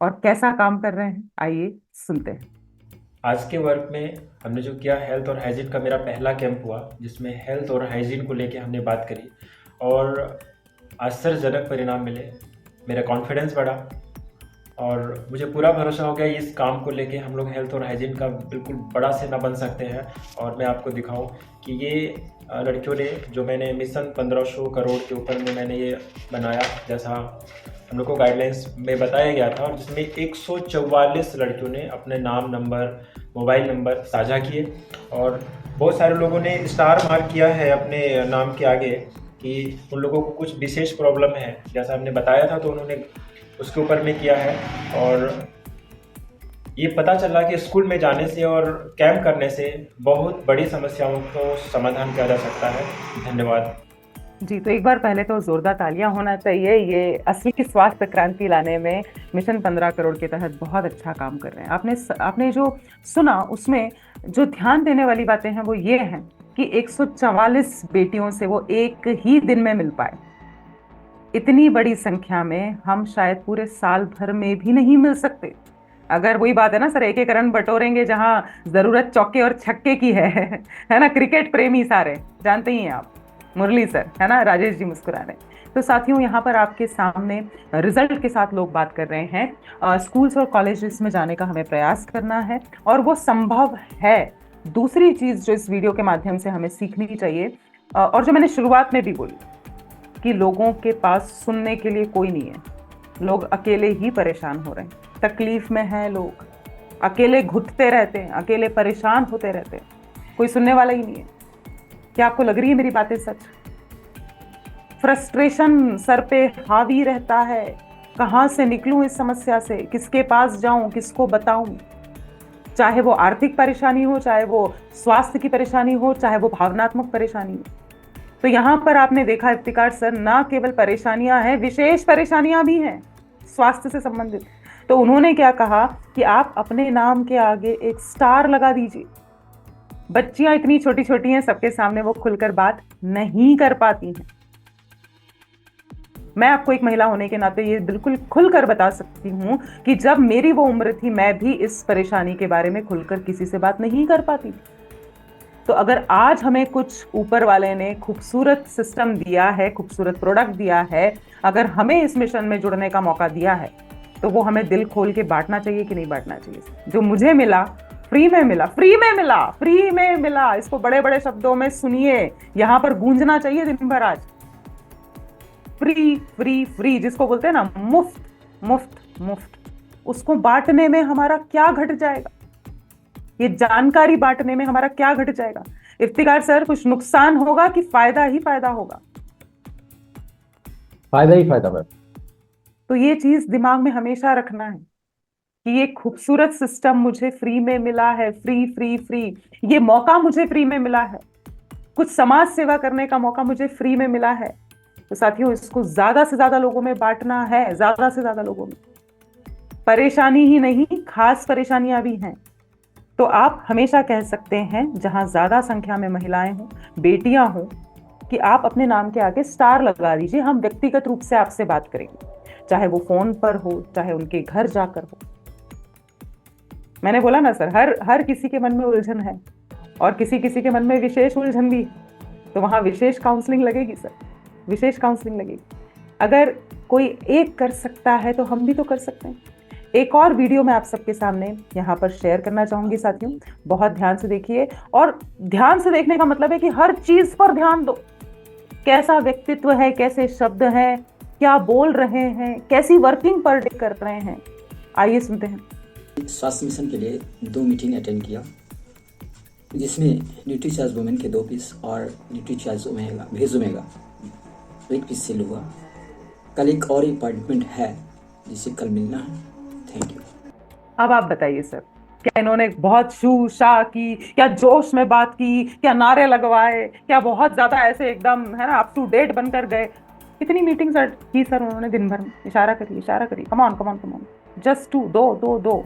और कैसा काम कर रहे हैं। आइए सुनते हैं। आज के वर्क में हमने जो किया, हेल्थ और हाइजीन का मेरा पहला कैंप हुआ, जिसमें हेल्थ और हाइजीन को लेके हमने बात करी और आश्चर्यजनक परिणाम मिले। मेरा कॉन्फिडेंस बढ़ा और मुझे पूरा भरोसा हो गया इस काम को लेके हम लोग हेल्थ और हाइजीन का बिल्कुल बड़ा सेना बन सकते हैं। और मैं आपको दिखाऊं कि ये लड़कियों ने, जो मैंने मिशन 1500 करोड़ के ऊपर में मैंने ये बनाया, जैसा हम लोग को गाइडलाइंस में बताया गया था, और जिसमें 144 लड़कियों ने अपने नाम, नंबर, मोबाइल नंबर साझा किए और बहुत सारे लोगों ने स्टार मार्क किया है अपने नाम के आगे कि उन लोगों को कुछ विशेष प्रॉब्लम है, जैसा हमने बताया था, तो उन्होंने उसके ऊपर में किया है। और ये पता चला कि स्कूल में जाने से और कैंप करने से बहुत बड़ी समस्याओं को समाधान किया जा सकता है। धन्यवाद जी। तो एक बार पहले तो जोरदार तालियां होना चाहिए, ये असली स्वास्थ्य क्रांति लाने में मिशन 15 करोड़ के तहत बहुत अच्छा काम कर रहे हैं। आपने जो सुना उसमें जो ध्यान देने वाली बातें हैं वो ये हैं कि 144 बेटियों से वो एक ही दिन में मिल पाए। इतनी बड़ी संख्या में हम शायद पूरे साल भर में भी नहीं मिल सकते। अगर वही बात है ना सर, एक एक रन बटोरेंगे जहां जरूरत चौके और छक्के की है ना। क्रिकेट प्रेमी सारे जानते ही हैं आप, मुरली सर, है ना, राजेश जी मुस्कुरा रहे। तो साथियों, यहाँ पर आपके सामने रिजल्ट के साथ लोग बात कर रहे हैं। स्कूल्स और कॉलेजेस में जाने का हमें प्रयास करना है और वो संभव है। दूसरी चीज जो इस वीडियो के माध्यम से हमें सीखनी चाहिए, और जो मैंने शुरुआत में भी बोली, कि लोगों के पास सुनने के लिए कोई नहीं है, लोग अकेले ही परेशान हो रहे हैं, तकलीफ में हैं लोग, अकेले घुटते रहते हैं, अकेले परेशान होते रहते हैं, कोई सुनने वाला ही नहीं है। क्या आपको लग रही है मेरी बातें सच? फ्रस्ट्रेशन सर पे हावी रहता है, कहाँ से निकलूं इस समस्या से, किसके पास जाऊं, किसको बताऊं। चाहे वो आर्थिक परेशानी हो, चाहे वो स्वास्थ्य की परेशानी हो, चाहे वो भावनात्मक परेशानी हो। तो यहाँ पर आपने देखा इफ्तिकार सर, ना केवल परेशानियां हैं, विशेष परेशानियां भी हैं स्वास्थ्य से संबंधित। तो उन्होंने क्या कहा कि आप अपने नाम के आगे एक स्टार लगा दीजिए। बच्चियां इतनी छोटी छोटी हैं, सबके सामने वो खुलकर बात नहीं कर पाती हैं। मैं आपको एक महिला होने के नाते ये बिल्कुल खुलकर बता सकती हूं कि जब मेरी वो उम्र थी, मैं भी इस परेशानी के बारे में खुलकर किसी से बात नहीं कर पाती थी। तो अगर आज हमें कुछ ऊपर वाले ने खूबसूरत सिस्टम दिया है, खूबसूरत प्रोडक्ट दिया है, अगर हमें इस मिशन में जुड़ने का मौका दिया है, तो वो हमें दिल खोल के बांटना चाहिए कि नहीं बांटना चाहिए। जो मुझे मिला, फ्री में मिला, फ्री में मिला, फ्री में मिला, इसको बड़े बड़े शब्दों में सुनिए, यहां पर गूंजना चाहिए दिन भर आज। फ्री फ्री फ्री, जिसको बोलते हैं ना मुफ्त मुफ्त मुफ्त, उसको बांटने में हमारा क्या घट जाएगा? ये जानकारी बांटने में हमारा क्या घट जाएगा? इफ्तिकार सर, कुछ नुकसान होगा कि फायदा ही फायदा होगा? फायदा ही फायदा मैम। तो ये चीज दिमाग में हमेशा रखना है कि ये खूबसूरत सिस्टम मुझे फ्री में मिला है। फ्री फ्री फ्री, ये मौका मुझे फ्री में मिला है, कुछ समाज सेवा करने का मौका मुझे फ्री में मिला है। तो साथियों, इसको ज्यादा से ज्यादा लोगों में बांटना है, ज्यादा से ज्यादा लोगों में। परेशानी ही नहीं, खास परेशानियां भी हैं। तो आप हमेशा कह सकते हैं, जहां ज्यादा संख्या में महिलाएं हों, बेटियां हों, कि आप अपने नाम के आगे स्टार लगा दीजिए। हम व्यक्तिगत रूप से आपसे बात करेंगे, चाहे वो फोन पर हो, चाहे उनके घर जाकर हो। मैंने बोला ना सर, हर हर किसी के मन में उलझन है और किसी किसी के मन में विशेष उलझन भी है, तो वहां विशेष काउंसलिंग लगेगी सर, विशेष काउंसलिंग लगेगी। अगर कोई एक कर सकता है तो हम भी तो कर सकते हैं। एक और वीडियो मैं आप सबके सामने यहाँ पर शेयर करना चाहूंगी साथियों, बहुत ध्यान से देखिए। और ध्यान से देखने का मतलब है कि हर चीज पर ध्यान दो, कैसा व्यक्तित्व है, कैसे शब्द हैं, क्या बोल रहे हैं, कैसी वर्किंग पर डे कर रहे हैं। आइए सुनते हैं। स्वास्थ्य मिशन के लिए 2 मीटिंग अटेंड किया, जिसमें न्यूट्रीचार्ज वुमेन के 2 पीस और न्यूट्रीचार्ज ओमेगा भेज ओमेगा 1 पीस सेल हुआ। कल एक और अपॉइंटमेंट है जिसे कल मिलना है। Thank you. अब आप बताइए सर, क्या इन्होंने बहुत शू शा की, क्या जोश में बात की, क्या नारे लगवाए, क्या बहुत ज्यादा ऐसे एकदम है ना अप टू डेट बनकर गए? कितनी मीटिंग्स की सर उन्होंने दिन भर में? इशारा करिए, इशारा करिए, come on come on come on, just two दो।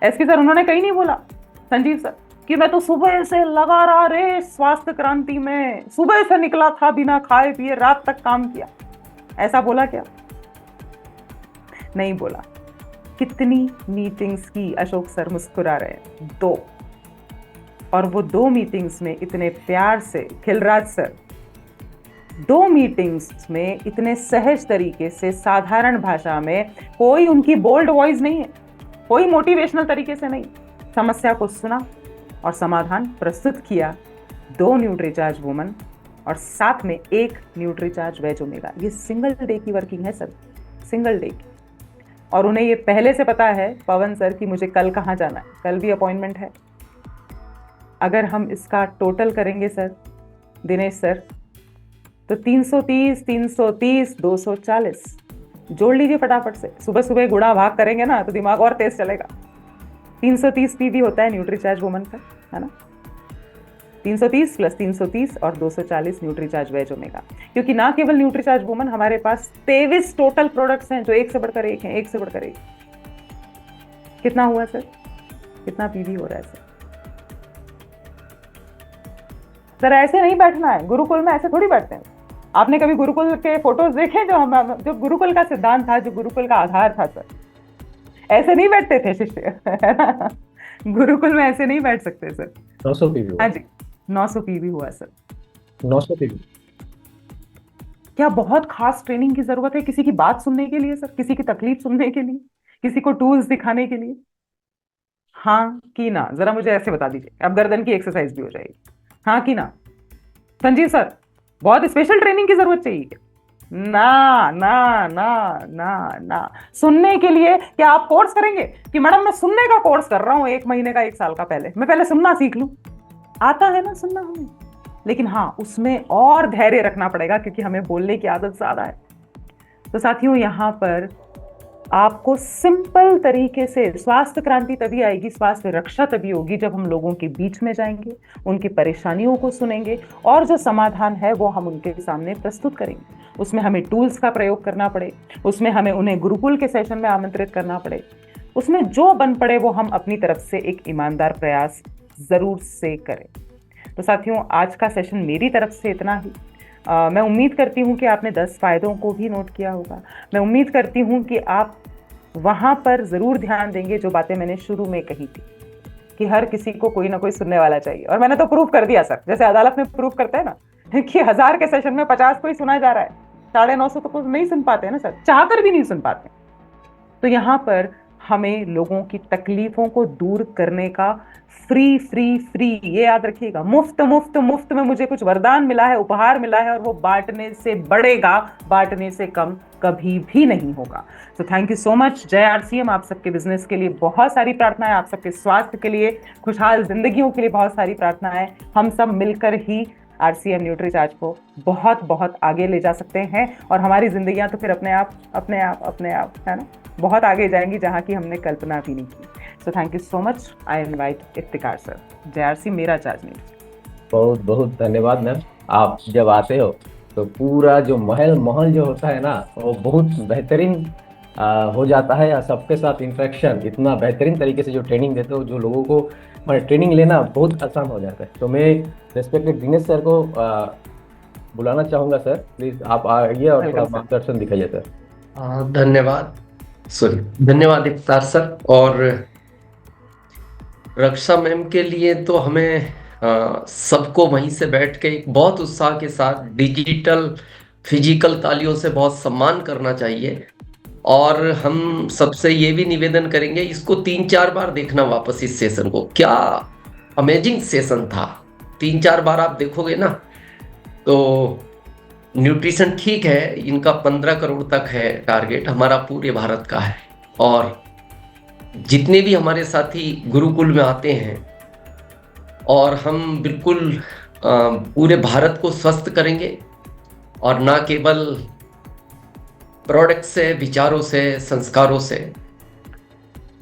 एसपी सर उन्होंने कहीं नहीं बोला, संजीव सर, कि मैं तो सुबह से लगा रहा रे स्वास्थ्य क्रांति में, सुबह से निकला था बिना खाए पिए, रात तक काम किया। ऐसा बोला क्या? नहीं बोला। कितनी मीटिंग्स की? अशोक सर मुस्कुरा रहे हैं, 2। और वो 2 मीटिंग्स में इतने प्यार से, खिलराज सर 2 मीटिंग्स में इतने सहज तरीके से, साधारण भाषा में, कोई उनकी बोल्ड वॉइस नहीं है, कोई मोटिवेशनल तरीके से नहीं, समस्या को सुना और समाधान प्रस्तुत किया। 2 न्यूट्रीचार्ज वुमन और साथ में 1 न्यूट्रीचार्ज वेज ओमेगा। ये सिंगल डे की वर्किंग है सर, सिंगल डे की। और उन्हें ये पहले से पता है पवन सर कि मुझे कल कहाँ जाना है, कल भी अपॉइंटमेंट है। अगर हम इसका टोटल करेंगे सर, दिनेश सर, तो 330, 330, 240 जोड़ लीजिए फटाफट से। सुबह सुबह गुणा भाग करेंगे ना तो दिमाग और तेज चलेगा। 330 पीवी होता है न्यूट्रीचार्ज वुमन का, है ना? 330 + 330 और 240 न्यूट्रीचार्ज वेज ओमेगा। क्योंकि ना केवल न्यूट्रीचार्ज वुमन, हमारे पास 23 टोटल प्रोडक्ट्स हैं जो एक से बढ़कर एक हैं, एक से बढ़कर एक। कितना हुआ सर? कितना पीवी हो रहा है सर? सर ऐसे नहीं बैठना है, गुरुकुल में ऐसे थोड़ी बैठते हैं। आपने कभी गुरुकुल के फोटोज देखे? जो गुरुकुल का सिद्धांत था, जो गुरुकुल का आधार था सर, ऐसे नहीं बैठते थे शिष्य, है ना? गुरुकुल में ऐसे नहीं बैठ सकते सर। 900 पीवी। हाँ जी, 900 पीवी हुआ सर। 900 पीवी। क्या बहुत खास ट्रेनिंग की जरूरत है किसी की बात सुनने के लिए सर, किसी की तकलीफ सुनने के लिए, किसी को टूल्स दिखाने के लिए? हाँ कि ना? जरा मुझे ऐसे बता दीजिए, अब गर्दन की एक्सरसाइज भी हो जाएगी। हाँ कि ना? संजीव सर, बहुत स्पेशल ट्रेनिंग की जरूरत चाहिए क्या? ना ना ना ना ना। सुनने के लिए क्या आप कोर्स करेंगे कि मैडम मैं सुनने का कोर्स कर रहा हूं 1 महीने का, 1 साल का, पहले मैं पहले सुनना सीख लूं? आता है ना सुनना हमें, लेकिन हाँ उसमें और धैर्य रखना पड़ेगा क्योंकि हमें बोलने की आदत ज्यादा है। तो साथियों, यहाँ पर आपको सिंपल तरीके से स्वास्थ्य क्रांति तभी आएगी, स्वास्थ्य रक्षा तभी होगी जब हम लोगों के बीच में जाएंगे, उनकी परेशानियों को सुनेंगे और जो समाधान है वो हम उनके सामने प्रस्तुत करेंगे। उसमें हमें टूल्स का प्रयोग करना पड़े, उसमें हमें उन्हें गुरुकुल के सेशन में आमंत्रित करना पड़े, उसमें जो बन पड़े वो हम अपनी तरफ से एक ईमानदार प्रयास जरूर से करें। तो साथियों, आज का सेशन मेरी तरफ से इतना ही। मैं उम्मीद करती हूँ कि आपने 10 फायदों को भी नोट किया होगा। मैं उम्मीद करती हूँ कि आप वहाँ पर ज़रूर ध्यान देंगे जो बातें मैंने शुरू में कही थी कि हर किसी को कोई ना कोई सुनने वाला चाहिए। और मैंने तो प्रूव कर दिया सर, जैसे अदालत में प्रूव करते हैं ना कि 1000 के सेशन में 50 को ही सुना जा रहा है, 950 तो कुछ नहीं सुन पाते हैं ना सर, चाहकर भी नहीं सुन पाते। तो यहाँ पर हमें लोगों की तकलीफों को दूर करने का फ्री, ये याद रखिएगा, मुफ्त में मुझे कुछ वरदान मिला है, उपहार मिला है, और वो बांटने से बढ़ेगा, बांटने से कम कभी भी नहीं होगा। तो थैंक यू सो मच। जय आरसीएम। आप सबके बिजनेस के लिए बहुत सारी प्रार्थनाएं, आप सबके स्वास्थ्य के लिए, खुशहाल जिंदगियों के लिए बहुत सारी प्रार्थनाएं। हम सब मिलकर ही आरसीएम न्यूट्रीचार्ज को बहुत बहुत आगे ले जा सकते हैं और हमारी जिंदगियां तो फिर अपने आप है ना बहुत आगे जाएंगी जहां की हमने कल्पना भी नहीं की। So thank you so much. I invite Iftikhar sir. जय आरसी, मेरा चार्ज नहीं। बहुत बहुत धन्यवाद मैम। आप जब आते हो तो पूरा जो महल जो होता है ना वो बहुत बेहतरीन हो जाता है, या सबके साथ इंटरेक्शन इतना बेहतरीन तरीके से जो ट्रेनिंग देते हो, जो लोगों को ट्रेनिंग लेना बहुत आसान हो जाता है। तो मैं रेस्पेक्टेड दिनेश सर को बुलाना चाहूँगा। सर प्लीज़ आप आइए और थोड़ा मार्गदर्शन दिखाइए सर। धन्यवाद, सॉरी, धन्यवाद इफ्तार सर। और रक्षा मैम के लिए तो हमें सबको वहीं से बैठ के एक बहुत उत्साह के साथ डिजिटल फिजिकल तालियों से बहुत सम्मान करना चाहिए। और हम सबसे ये भी निवेदन करेंगे, इसको 3-4 बार देखना वापस इस सेशन को। क्या अमेजिंग सेशन था, 3-4 बार आप देखोगे ना तो। न्यूट्रिशन ठीक है, इनका 15 करोड़ तक है टारगेट, हमारा पूरे भारत का है। और जितने भी हमारे साथी गुरुकुल में आते हैं, और हम बिल्कुल पूरे भारत को स्वस्थ करेंगे, और ना केवल प्रोडक्ट से, विचारों से, संस्कारों से।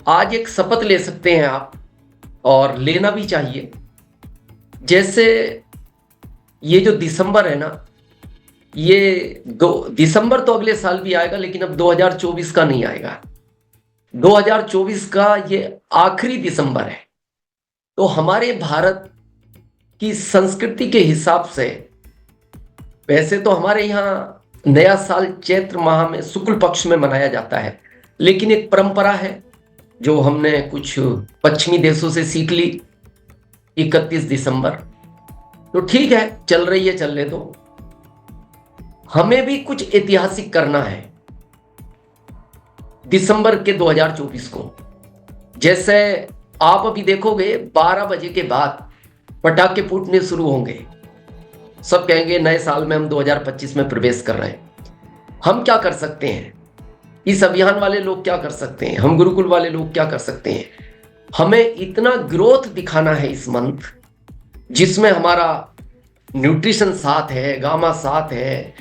आज एक शपथ ले सकते हैं आप, और लेना भी चाहिए। जैसे ये जो दिसंबर है ना, ये दिसंबर तो अगले साल भी आएगा, लेकिन अब 2024 का नहीं आएगा। 2024 का ये आखिरी दिसंबर है। तो हमारे भारत की संस्कृति के हिसाब से, वैसे तो हमारे यहाँ नया साल चैत्र माह में शुक्ल पक्ष में मनाया जाता है, लेकिन एक परंपरा है जो हमने कुछ पश्चिमी देशों से सीख ली, 31 दिसंबर। तो ठीक है, चल रही है, चलने दो। हमें भी कुछ ऐतिहासिक करना है दिसंबर के 2024 को। जैसे आप अभी देखोगे 12 बजे के बाद पटाखे फूटने शुरू होंगे, सब कहेंगे नए साल में हम 2025 में प्रवेश कर रहे हैं। हम क्या कर सकते हैं, इस अभियान वाले लोग क्या कर सकते हैं, हम गुरुकुल वाले लोग क्या कर सकते हैं? हमें इतना ग्रोथ दिखाना है इस मंथ, जिसमें हमारा न्यूट्रिशन साथ है, गामा साथ है,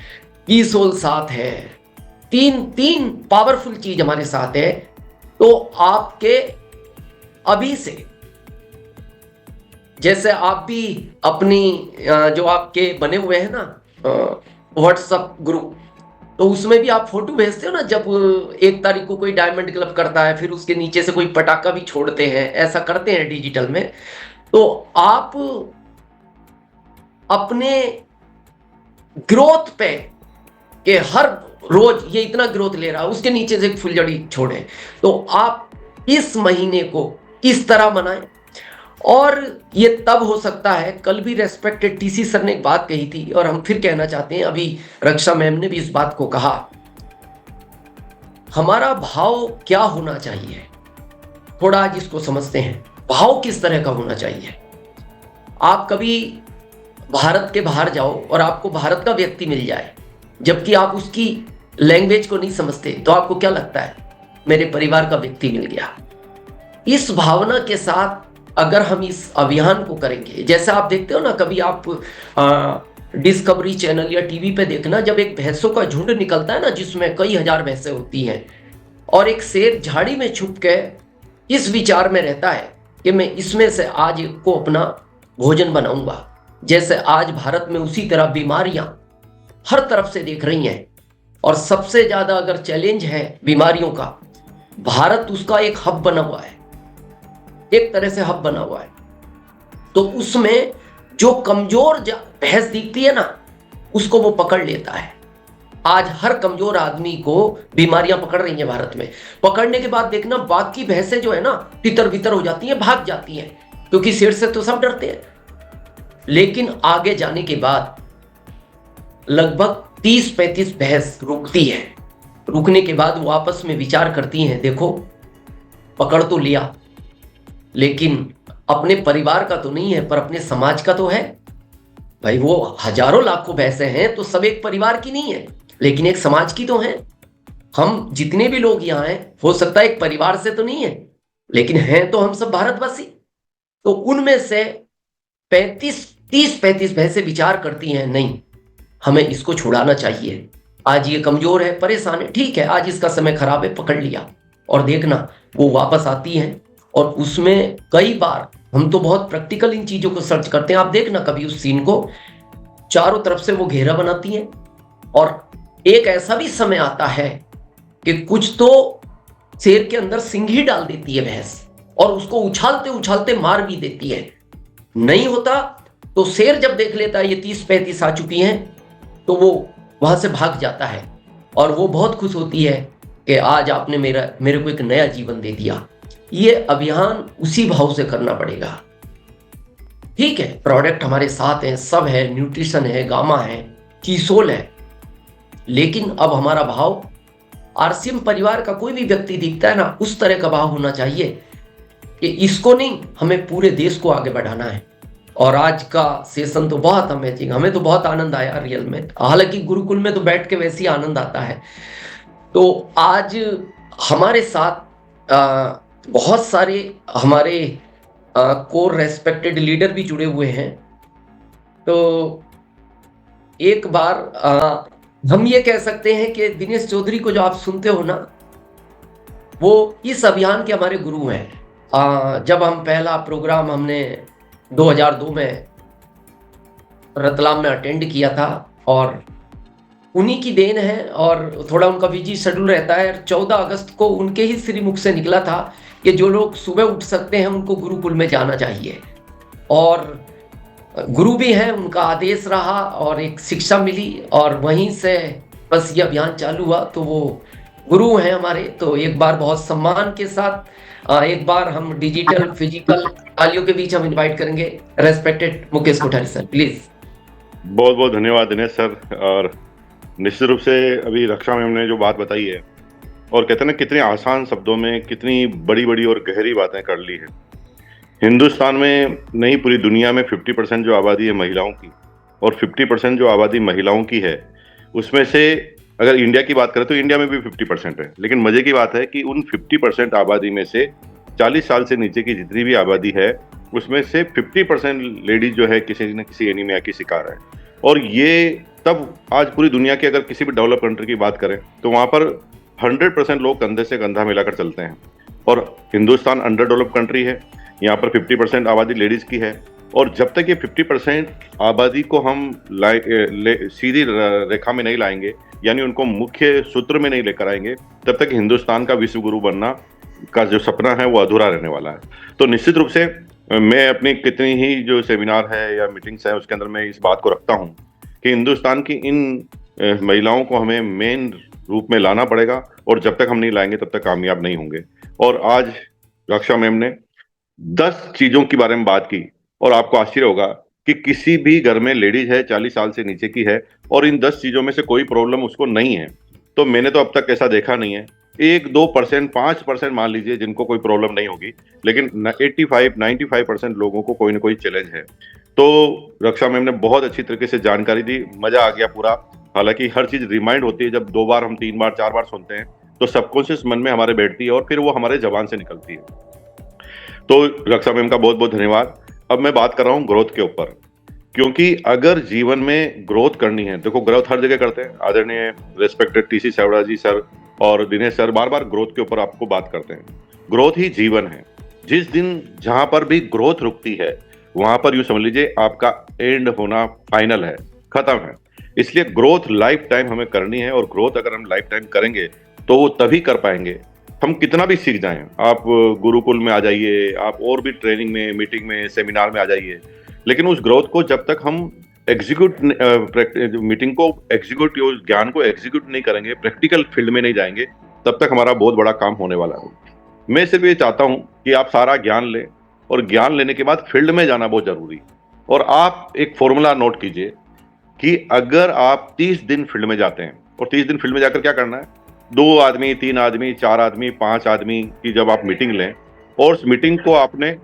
ईसोल साथ है, तीन पावरफुल चीज हमारे साथ है। तो आपके अभी से, जैसे आप भी अपनी जो आपके बने हुए हैं ना व्हाट्सएप ग्रुप, तो उसमें भी आप फोटो भेजते हो ना, जब 1 तारीख को कोई डायमंड क्लब करता है, फिर उसके नीचे से कोई पटाखा भी छोड़ते हैं, ऐसा करते हैं डिजिटल में। तो आप अपने ग्रोथ पे कि हर रोज ये इतना ग्रोथ ले रहा है, उसके नीचे से एक फुलझड़ी छोड़ें। तो आप इस महीने को इस तरह मनाएं। और ये तब हो सकता है, कल भी रेस्पेक्टेड टीसी सर ने एक बात कही थी, और हम फिर कहना चाहते हैं, अभी रक्षा मैम ने भी इस बात को कहा, हमारा भाव क्या होना चाहिए, थोड़ा आज इसको समझते हैं। भाव किस तरह का होना चाहिए? आप कभी भारत के बाहर जाओ और आपको भारत का व्यक्ति मिल जाए, जबकि आप उसकी लैंग्वेज को नहीं समझते, तो आपको क्या लगता है, मेरे परिवार का व्यक्ति मिल गया। इस भावना के साथ अगर हम इस अभियान को करेंगे, जैसे आप देखते हो ना, कभी आप डिस्कवरी चैनल या टीवी पे देखना, जब एक भैंसों का झुंड निकलता है ना, जिसमें कई हजार भैंसें होती हैं, और एक शेर झाड़ी में छुप के इस विचार में रहता है कि मैं इसमें से आज को अपना भोजन बनाऊंगा। जैसे आज भारत में उसी तरह बीमारियां हर तरफ से देख रही हैं, और सबसे ज्यादा अगर चैलेंज है बीमारियों का, भारत उसका एक हब बना हुआ है, एक तरह से हब बना हुआ है। तो उसमें जो कमजोर भैंस दिखती है ना, उसको वो पकड़ लेता है। आज हर कमजोर आदमी को बीमारियां पकड़ रही हैं भारत में। पकड़ने के बाद देखना, बाकी भैंसें जो है ना, तितर बितर हो जाती हैं, भाग जाती हैं, क्योंकि शेर से तो सब डरते हैं। लेकिन आगे जाने के बाद लगभग 30-35 भैंस रुकती है। रुकने के बाद वो आपस में विचार करती हैं, देखो पकड़ तो लिया, लेकिन अपने परिवार का तो नहीं है, पर अपने समाज का तो है। भाई वो हजारों लाखों भैंसे हैं, तो सब एक परिवार की नहीं है, लेकिन एक समाज की तो है। हम जितने भी लोग यहाँ हैं, हो सकता है एक परिवार से तो नहीं है, लेकिन हैं तो हम सब भारतवासी। तो उनमें से 30-35 भैंसे विचार करती हैं, नहीं हमें इसको छुड़ाना चाहिए, आज ये कमजोर है, परेशान है, ठीक है आज इसका समय खराब है, पकड़ लिया। और देखना वो वापस आती हैं, और उसमें कई बार हम तो बहुत प्रैक्टिकल इन चीजों को सर्च करते हैं। आप देखना कभी उस सीन को, चारों तरफ से वो घेरा बनाती हैं, और एक ऐसा भी समय आता है कि कुछ तो शेर के अंदर सिंग ही डाल देती है भैंस, और उसको उछालते उछालते मार भी देती है। नहीं होता तो शेर जब देख लेता है ये 30-35 आ चुकी हैं, तो वो वहां से भाग जाता है, और वो बहुत खुश होती है कि आज आपने मेरे को एक नया जीवन दे दिया। ये अभियान उसी भाव से करना पड़ेगा। ठीक है, प्रोडक्ट हमारे साथ हैं, सब है, न्यूट्रिशन है, गामा है, कीसोल है, लेकिन अब हमारा भाव आरसीएम परिवार का कोई भी व्यक्ति दिखता है ना, उस तरह का भाव होना चाहिए कि इसको नहीं, हमें पूरे देश को आगे बढ़ाना है। और आज का सेशन तो बहुत अमेजिंग, हमें तो बहुत आनंद आया रियल में। हालांकि गुरुकुल में तो बैठ के वैसे ही आनंद आता है। तो आज हमारे साथ बहुत सारे हमारे कोर रेस्पेक्टेड लीडर भी जुड़े हुए हैं। तो एक बार हम ये कह सकते हैं कि दिनेश चौधरी को जो आप सुनते हो ना, वो इस अभियान के हमारे गुरु हैं। जब हम पहला प्रोग्राम हमने 2002 में रतलाम में अटेंड किया था, और उन्हीं की देन है, और थोड़ा उनका बिजी शेड्यूल रहता है। 14 अगस्त को उनके ही श्रीमुख से निकला था कि जो लोग सुबह उठ सकते हैं उनको गुरुकुल में जाना चाहिए, और गुरु भी हैं, उनका आदेश रहा और एक शिक्षा मिली, और वहीं से बस ये अभियान चालू हुआ। तो वो गुरु हैं हमारे। तो एक बार बहुत सम्मान के साथ एक बार हम डिजिटल फिजिकल तालियों के बीच हम इनवाइट करेंगे respected Mukesh Kothari sir, please. बहुत बहुत धन्यवाद दिनेश सर। और निश्चित रूप से अभी रक्षा मैम ने जो बात बताई है, और कहते हैं ना कितने आसान शब्दों में कितनी बड़ी बड़ी और गहरी बातें कर ली है। हिंदुस्तान में नहीं, पूरी दुनिया में 50% जो आबादी है महिलाओं की, और 50% जो आबादी महिलाओं की है, उसमें से अगर इंडिया की बात करें तो इंडिया में भी 50% है। लेकिन मजे की बात है कि उन 50% आबादी में से 40 साल से नीचे की जितनी भी आबादी है, उसमें से 50% लेडीज जो है किसी न किसी एनीमिया की शिकार है। और ये तब आज पूरी दुनिया की अगर किसी भी डेवलप कंट्री की बात करें तो वहाँ पर 100% लोग कंधे से कंधा मिलाकर चलते हैं। और हिंदुस्तान अंडर डेवलप कंट्री है, यहाँ पर 50% आबादी लेडीज की है। और जब तक ये 50% आबादी को हम सीधी रेखा में नहीं लाएंगे, यानी उनको मुख्य सूत्र में नहीं लेकर आएंगे, तब तक हिंदुस्तान का विश्व गुरु बनना का जो सपना है वो अधूरा रहने वाला है। तो निश्चित रूप से मैं अपनी कितनी ही जो सेमिनार है या मीटिंग्स है उसके अंदर मैं इस बात को रखता हूँ कि हिंदुस्तान की इन महिलाओं को हमें मेन रूप में लाना पड़ेगा, और जब तक हम नहीं लाएंगे तब तक कामयाब नहीं होंगे। और आज रक्षा मैम ने 10 चीजों के बारे में बात की, और आपको आश्चर्य होगा कि किसी भी घर में लेडीज है 40 साल से नीचे की है और इन 10 चीजों में से कोई प्रॉब्लम उसको नहीं है। तो मैंने तो अब तक ऐसा देखा नहीं है। 1-2%, 5% मान लीजिए जिनको कोई प्रॉब्लम नहीं होगी, लेकिन 85-95% लोगों को कोई ना कोई चैलेंज है। तो रक्षा मैम ने बहुत अच्छी तरीके से जानकारी दी, मजा आ गया पूरा। हालांकि हर चीज रिमाइंड होती है, जब 2 बार हम 3 बार 4 बार सुनते हैं तो सबकॉन्शियस मन में हमारे बैठती है और फिर वो हमारे जबान से निकलती है। तो रक्षा मैम का बहुत बहुत धन्यवाद। अब मैं बात कर रहा हूँ ग्रोथ के ऊपर, क्योंकि अगर जीवन में ग्रोथ करनी है, देखो ग्रोथ हर जगह करते हैं, आदरणीय रेस्पेक्टेड टीसी सावड़ा जी सर और दिनेश सर बार बार ग्रोथ के ऊपर आपको बात करते हैं। ग्रोथ ही जीवन है। जिस दिन जहां पर भी ग्रोथ रुकती है वहां पर यूं समझ लीजिए आपका एंड होना फाइनल है, खत्म है। इसलिए ग्रोथ लाइफ टाइम हमें करनी है, और ग्रोथ अगर हम लाइफ टाइम करेंगे तो वो तभी कर पाएंगे हम कितना भी सीख जाएं। आप गुरुकुल में आ जाइए, आप और भी ट्रेनिंग में, मीटिंग में, सेमिनार में आ जाइए, लेकिन उस ग्रोथ को जब तक हम मीटिंग को एग्जीक्यूट, ज्ञान को एग्जीक्यूट नहीं करेंगे, प्रैक्टिकल फील्ड में नहीं जाएंगे, तब तक हमारा बहुत बड़ा काम होने वाला है। मैं सिर्फ ये चाहता हूं कि आप सारा ज्ञान लें, और ज्ञान लेने के बाद फील्ड में जाना बहुत जरूरी। और आप एक फॉर्मूला नोट कीजिए कि अगर आप 30 दिन फील्ड में जाते हैं, और 30 दिन फील्ड में जाकर क्या करना है, 2 आदमी, 3 आदमी, 4 आदमी, 5 आदमी की जब आप मीटिंग लें, और उस मीटिंग को आपने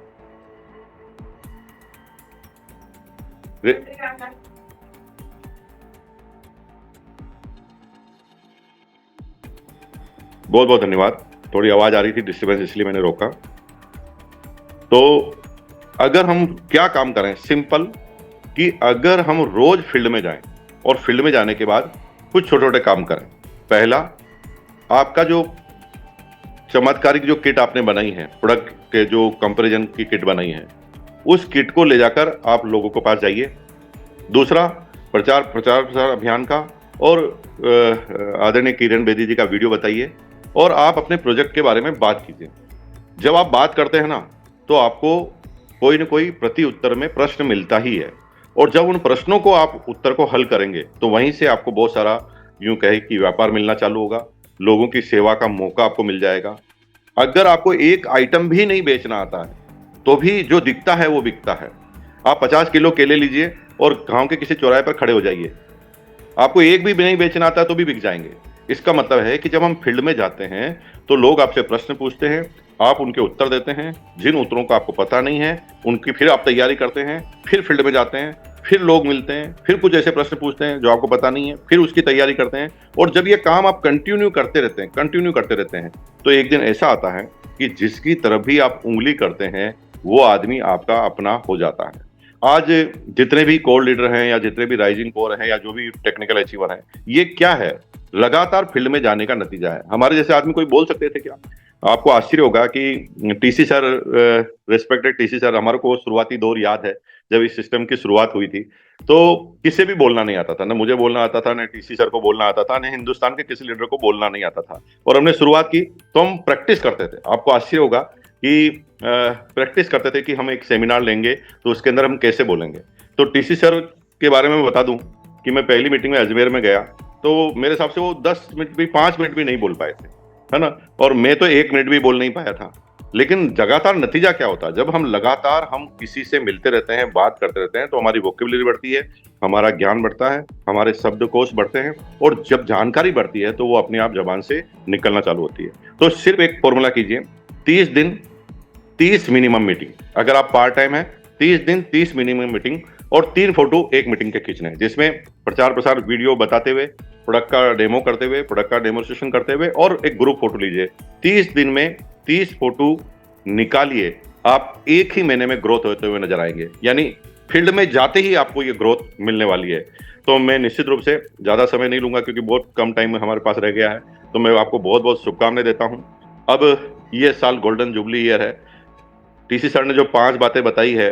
बहुत बहुत धन्यवाद। थोड़ी आवाज आ रही थी, डिस्टर्बेंस, इसलिए मैंने रोका। तो अगर हम क्या काम करें, सिंपल, कि अगर हम रोज फील्ड में जाएं और फील्ड में जाने के बाद कुछ छोटे छोटे काम करें। पहला, आपका जो चमत्कारिक जो किट आपने बनाई है, प्रोडक्ट के जो कंपैरिजन की किट बनाई है, उस किट को ले जाकर आप लोगों के पास जाइए। दूसरा, प्रचार अभियान का और आदरणीय किरण बेदी जी का वीडियो बताइए, और आप अपने प्रोजेक्ट के बारे में बात कीजिए। जब आप बात करते हैं ना, तो आपको कोई न कोई प्रति उत्तर में प्रश्न मिलता ही है, और जब उन प्रश्नों को आप उत्तर को हल करेंगे तो वहीं से आपको बहुत सारा यूं कहे कि व्यापार मिलना चालू होगा, लोगों की सेवा का मौका आपको मिल जाएगा। अगर आपको एक आइटम भी नहीं बेचना आता है तो भी जो दिखता है वो बिकता है। आप 50 किलो केले लीजिए और गांव के किसी चौराहे पर खड़े हो जाइए, आपको एक भी नहीं बेचना आता तो भी बिक जाएंगे। इसका मतलब है कि जब हम फील्ड में जाते हैं तो लोग आपसे प्रश्न पूछते हैं, आप उनके उत्तर देते हैं। जिन उत्तरों का आपको पता नहीं है उनकी फिर आप तैयारी करते हैं, फिर फील्ड में जाते हैं, फिर लोग मिलते हैं, फिर कुछ ऐसे प्रश्न पूछते हैं जो आपको पता नहीं है, फिर उसकी तैयारी करते हैं। और जब ये काम आप कंटिन्यू करते रहते हैं तो एक दिन ऐसा आता है कि जिसकी तरफ भी आप उंगली करते हैं वो आदमी आपका अपना हो जाता है। आज जितने भी कोर लीडर हैं या जितने भी राइजिंग कोर हैं या जो भी टेक्निकल अचीवर हैं, ये क्या है? लगातार फील्ड में जाने का नतीजा है। हमारे जैसे आदमी कोई बोल सकते थे क्या? आपको आश्चर्य होगा कि TC sir, respected TC sir, हमारे को शुरुआती दौर याद है जब इस सिस्टम की शुरुआत हुई थी, तो किसी भी बोलना नहीं आता था, ना मुझे बोलना आता था, ना टीसी सर को बोलना आता था, ना हिंदुस्तान के किसी लीडर को बोलना नहीं आता था। और हमने शुरुआत की तो हम प्रैक्टिस करते थे। आपको आश्चर्य होगा कि प्रैक्टिस करते थे कि हम एक सेमिनार लेंगे तो उसके अंदर हम कैसे बोलेंगे। तो टीसी सर के बारे में बता दूं कि मैं पहली मीटिंग में अजमेर में गया तो मेरे हिसाब से वो 10 मिनट भी, 5 मिनट भी नहीं बोल पाए थे, है ना। और मैं तो 1 मिनट भी बोल नहीं पाया था। लेकिन लगातार नतीजा क्या होता है? जब हम लगातार किसी से मिलते रहते हैं, बात करते रहते हैं, तो हमारी वोकेबुलरी बढ़ती है, हमारा ज्ञान बढ़ता है, हमारे शब्दकोश बढ़ते हैं, और जब जानकारी बढ़ती है तो वो अपने आप जबान से निकलना चालू होती है। तो सिर्फ एक फॉर्मूला कीजिए, 30 दिन 30 मिनिमम मीटिंग। अगर आप पार्ट टाइम है, 30 दिन 30 मिनिमम मीटिंग, और 3 फोटो एक मीटिंग के खींचने हैं, जिसमें प्रचार प्रसार वीडियो बताते हुए, प्रोडक्ट का डेमो करते हुए, प्रोडक्ट का डेमोन्स्ट्रेशन करते हुए, और एक ग्रुप फोटो लीजिए। 30 दिन में 30 फोटो निकालिए, आप एक ही महीने में ग्रोथ होते हुए नजर आएंगे। यानी फील्ड में जाते ही आपको ये ग्रोथ मिलने वाली है। तो मैं निश्चित रूप से ज्यादा समय नहीं लूंगा क्योंकि बहुत कम टाइम हमारे पास रह गया है। तो मैं आपको बहुत बहुत शुभकामनाएं देता हूं। अब ये साल गोल्डन जुबली ईयर है। टीसी सर ने जो 5 बातें बताई है,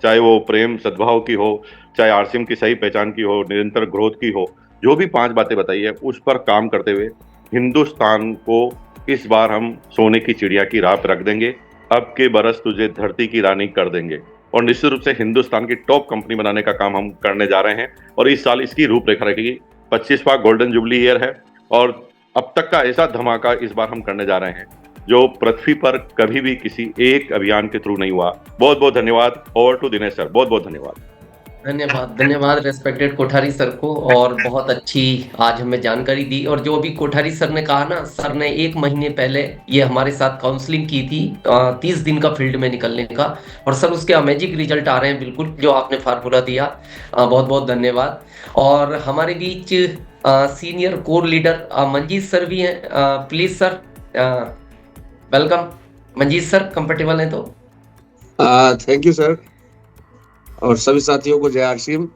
चाहे वो प्रेम सद्भाव की हो, चाहे आरसीएम की सही पहचान की हो, निरंतर ग्रोथ की हो, जो भी 5 बातें बताई है उस पर काम करते हुए हिंदुस्तान को इस बार हम सोने की चिड़िया की राह पर रख देंगे। अब के बरस तुझे धरती की रानी कर देंगे, और निश्चित रूप से हिंदुस्तान की टॉप कंपनी बनाने का काम हम करने जा रहे हैं। और इस साल इसकी रूपरेखा रहेगी। 25वां गोल्डन जुबली ईयर है, और अब तक का ऐसा धमाका इस बार हम करने जा रहे हैं जो पृथ्वी पर कभी भी किसी एक अभियान के थ्रू नहीं हुआ। बहुत बहुत धन्यवाद। Over to Dinesh sir. बहुत बहुत धन्यवाद। धन्यवाद रेस्पेक्टेड कोठारी सर को, और बहुत अच्छी आज हमें जानकारी दी। और जो भी कोठारी सर ने कहा ना, सर ने 1 महीने पहले ये हमारे साथ काउंसलिंग की थी 30 दिन का फील्ड में निकलने का, और सर उसके अमेजिंग रिजल्ट आ रहे हैं, बिल्कुल जो आपने फार्मूला दिया। बहुत बहुत धन्यवाद। और हमारे बीच senior core leader Manjeet sir भी हैं। Please sir, welcome. Manjeet sir comfortable हैं तो? थैंक यू सर, और सभी साथियों को जय आरसीएम।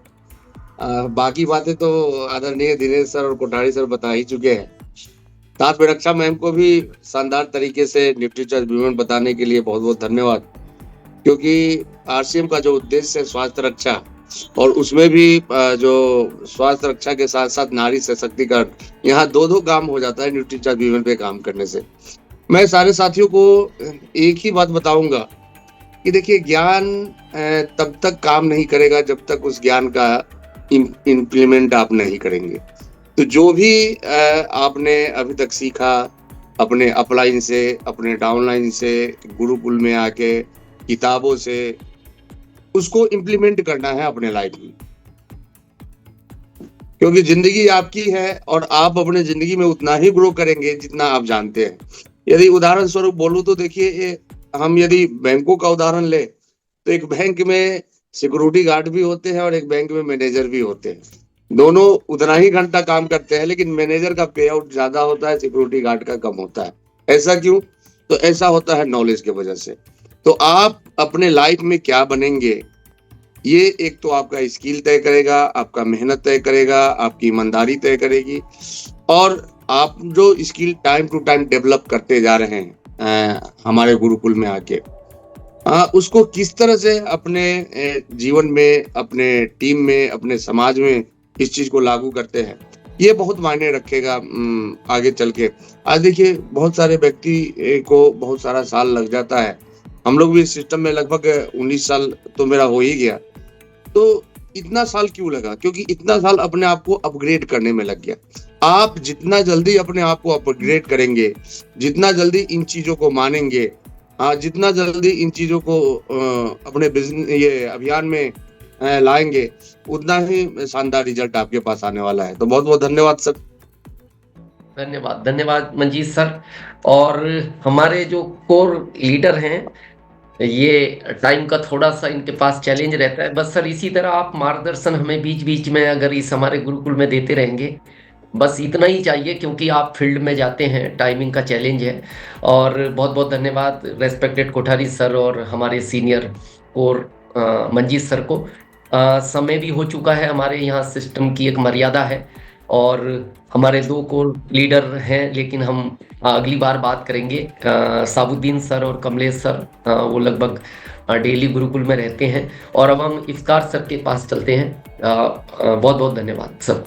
बाकी बातें तो आदरणीय दिनेश सर और कोठारी सर बता ही चुके हैं। साथ में रक्षा मैम को भी शानदार तरीके से न्यूट्रीचार्ज वुमेन बताने के लिए बहुत बहुत धन्यवाद, क्योंकि आरसीएम का जो उद्देश्य है स्वास्थ्य रक्षा, और उसमें भी जो स्वास्थ्य रक्षा के साथ साथ नारी सशक्तिकरण, यहाँ दो काम हो जाता है न्यूट्रीचार्ज वुमेन पे काम करने से। मैं सारे साथियों को एक ही बात बताऊंगा कि देखिए, ज्ञान तब तक काम नहीं करेगा जब तक उस ज्ञान का इम्प्लीमेंट आप नहीं करेंगे। तो जो भी आपने अभी तक सीखा, अपने अपलाइन से, अपने डाउनलाइन से, गुरुकुल में आके, किताबों से, उसको इम्प्लीमेंट करना है अपने लाइफ में, क्योंकि जिंदगी आपकी है और आप अपने जिंदगी में उतना ही ग्रो करेंगे जितना आप जानते हैं। यदि उदाहरण स्वरूप बोलूं तो देखिए, हम यदि बैंकों का उदाहरण ले तो एक बैंक में सिक्योरिटी गार्ड भी होते हैं और एक बैंक में मैनेजर भी होते हैं। दोनों उतना ही घंटा काम करते हैं, लेकिन मैनेजर का पे आउट ज्यादा होता है, सिक्योरिटी गार्ड का कम होता है। ऐसा क्यों? तो ऐसा होता है नॉलेज की वजह से। तो आप अपने लाइफ में क्या बनेंगे, ये एक तो आपका स्किल तय करेगा, आपका मेहनत तय करेगा, आपकी ईमानदारी तय करेगी, और आप जो skill time to time develop करते जा रहे हैं हमारे गुरुकुल में आके, उसको किस तरह से अपने जीवन में, अपने टीम में, अपने समाज में इस चीज को लागू करते हैं, ये बहुत मायने रखेगा आगे चल के। आज देखिए, बहुत सारे व्यक्ति को बहुत सारा साल लग जाता है। हम लोग भी इस सिस्टम में लगभग 19 साल तो मेरा हो ही गया। तो इतना साल क्यों लगा? क्योंकि इतना साल अपने आप को अपग्रेड करने में लग गया। आप जितना जल्दी अपने आप को अपग्रेड करेंगे, जितना जल्दी इन चीजों को मानेंगे, हाँ, जितना जल्दी इन चीजों को अपने बिजनेस ये अभियान में लाएंगे, उतना ही शानदार रिजल्ट आपके पास आने वाला है। तो बहुत बहुत धन्यवाद सर। धन्यवाद, धन्यवाद मंजीत सर। और हमारे जो कोर लीडर हैं, ये टाइम का थोड़ा सा इनके पास चैलेंज रहता है, बस सर इसी तरह आप मार्गदर्शन हमें बीच बीच में अगर इस हमारे गुरुकुल में देते रहेंगे, बस इतना ही चाहिए, क्योंकि आप फील्ड में जाते हैं, टाइमिंग का चैलेंज है। और बहुत बहुत धन्यवाद रेस्पेक्टेड कोठारी सर और हमारे सीनियर कोर मंजीत सर को। समय भी हो चुका है, हमारे यहाँ सिस्टम की एक मर्यादा है और हमारे 2 कोर लीडर हैं, लेकिन हम अगली बार बात करेंगे। साबुद्दीन सर और कमलेश सर, वो लगभग डेली गुरुकुल में रहते हैं। और अब हम इफ्तार सर के पास चलते हैं। बहुत बहुत धन्यवाद सर।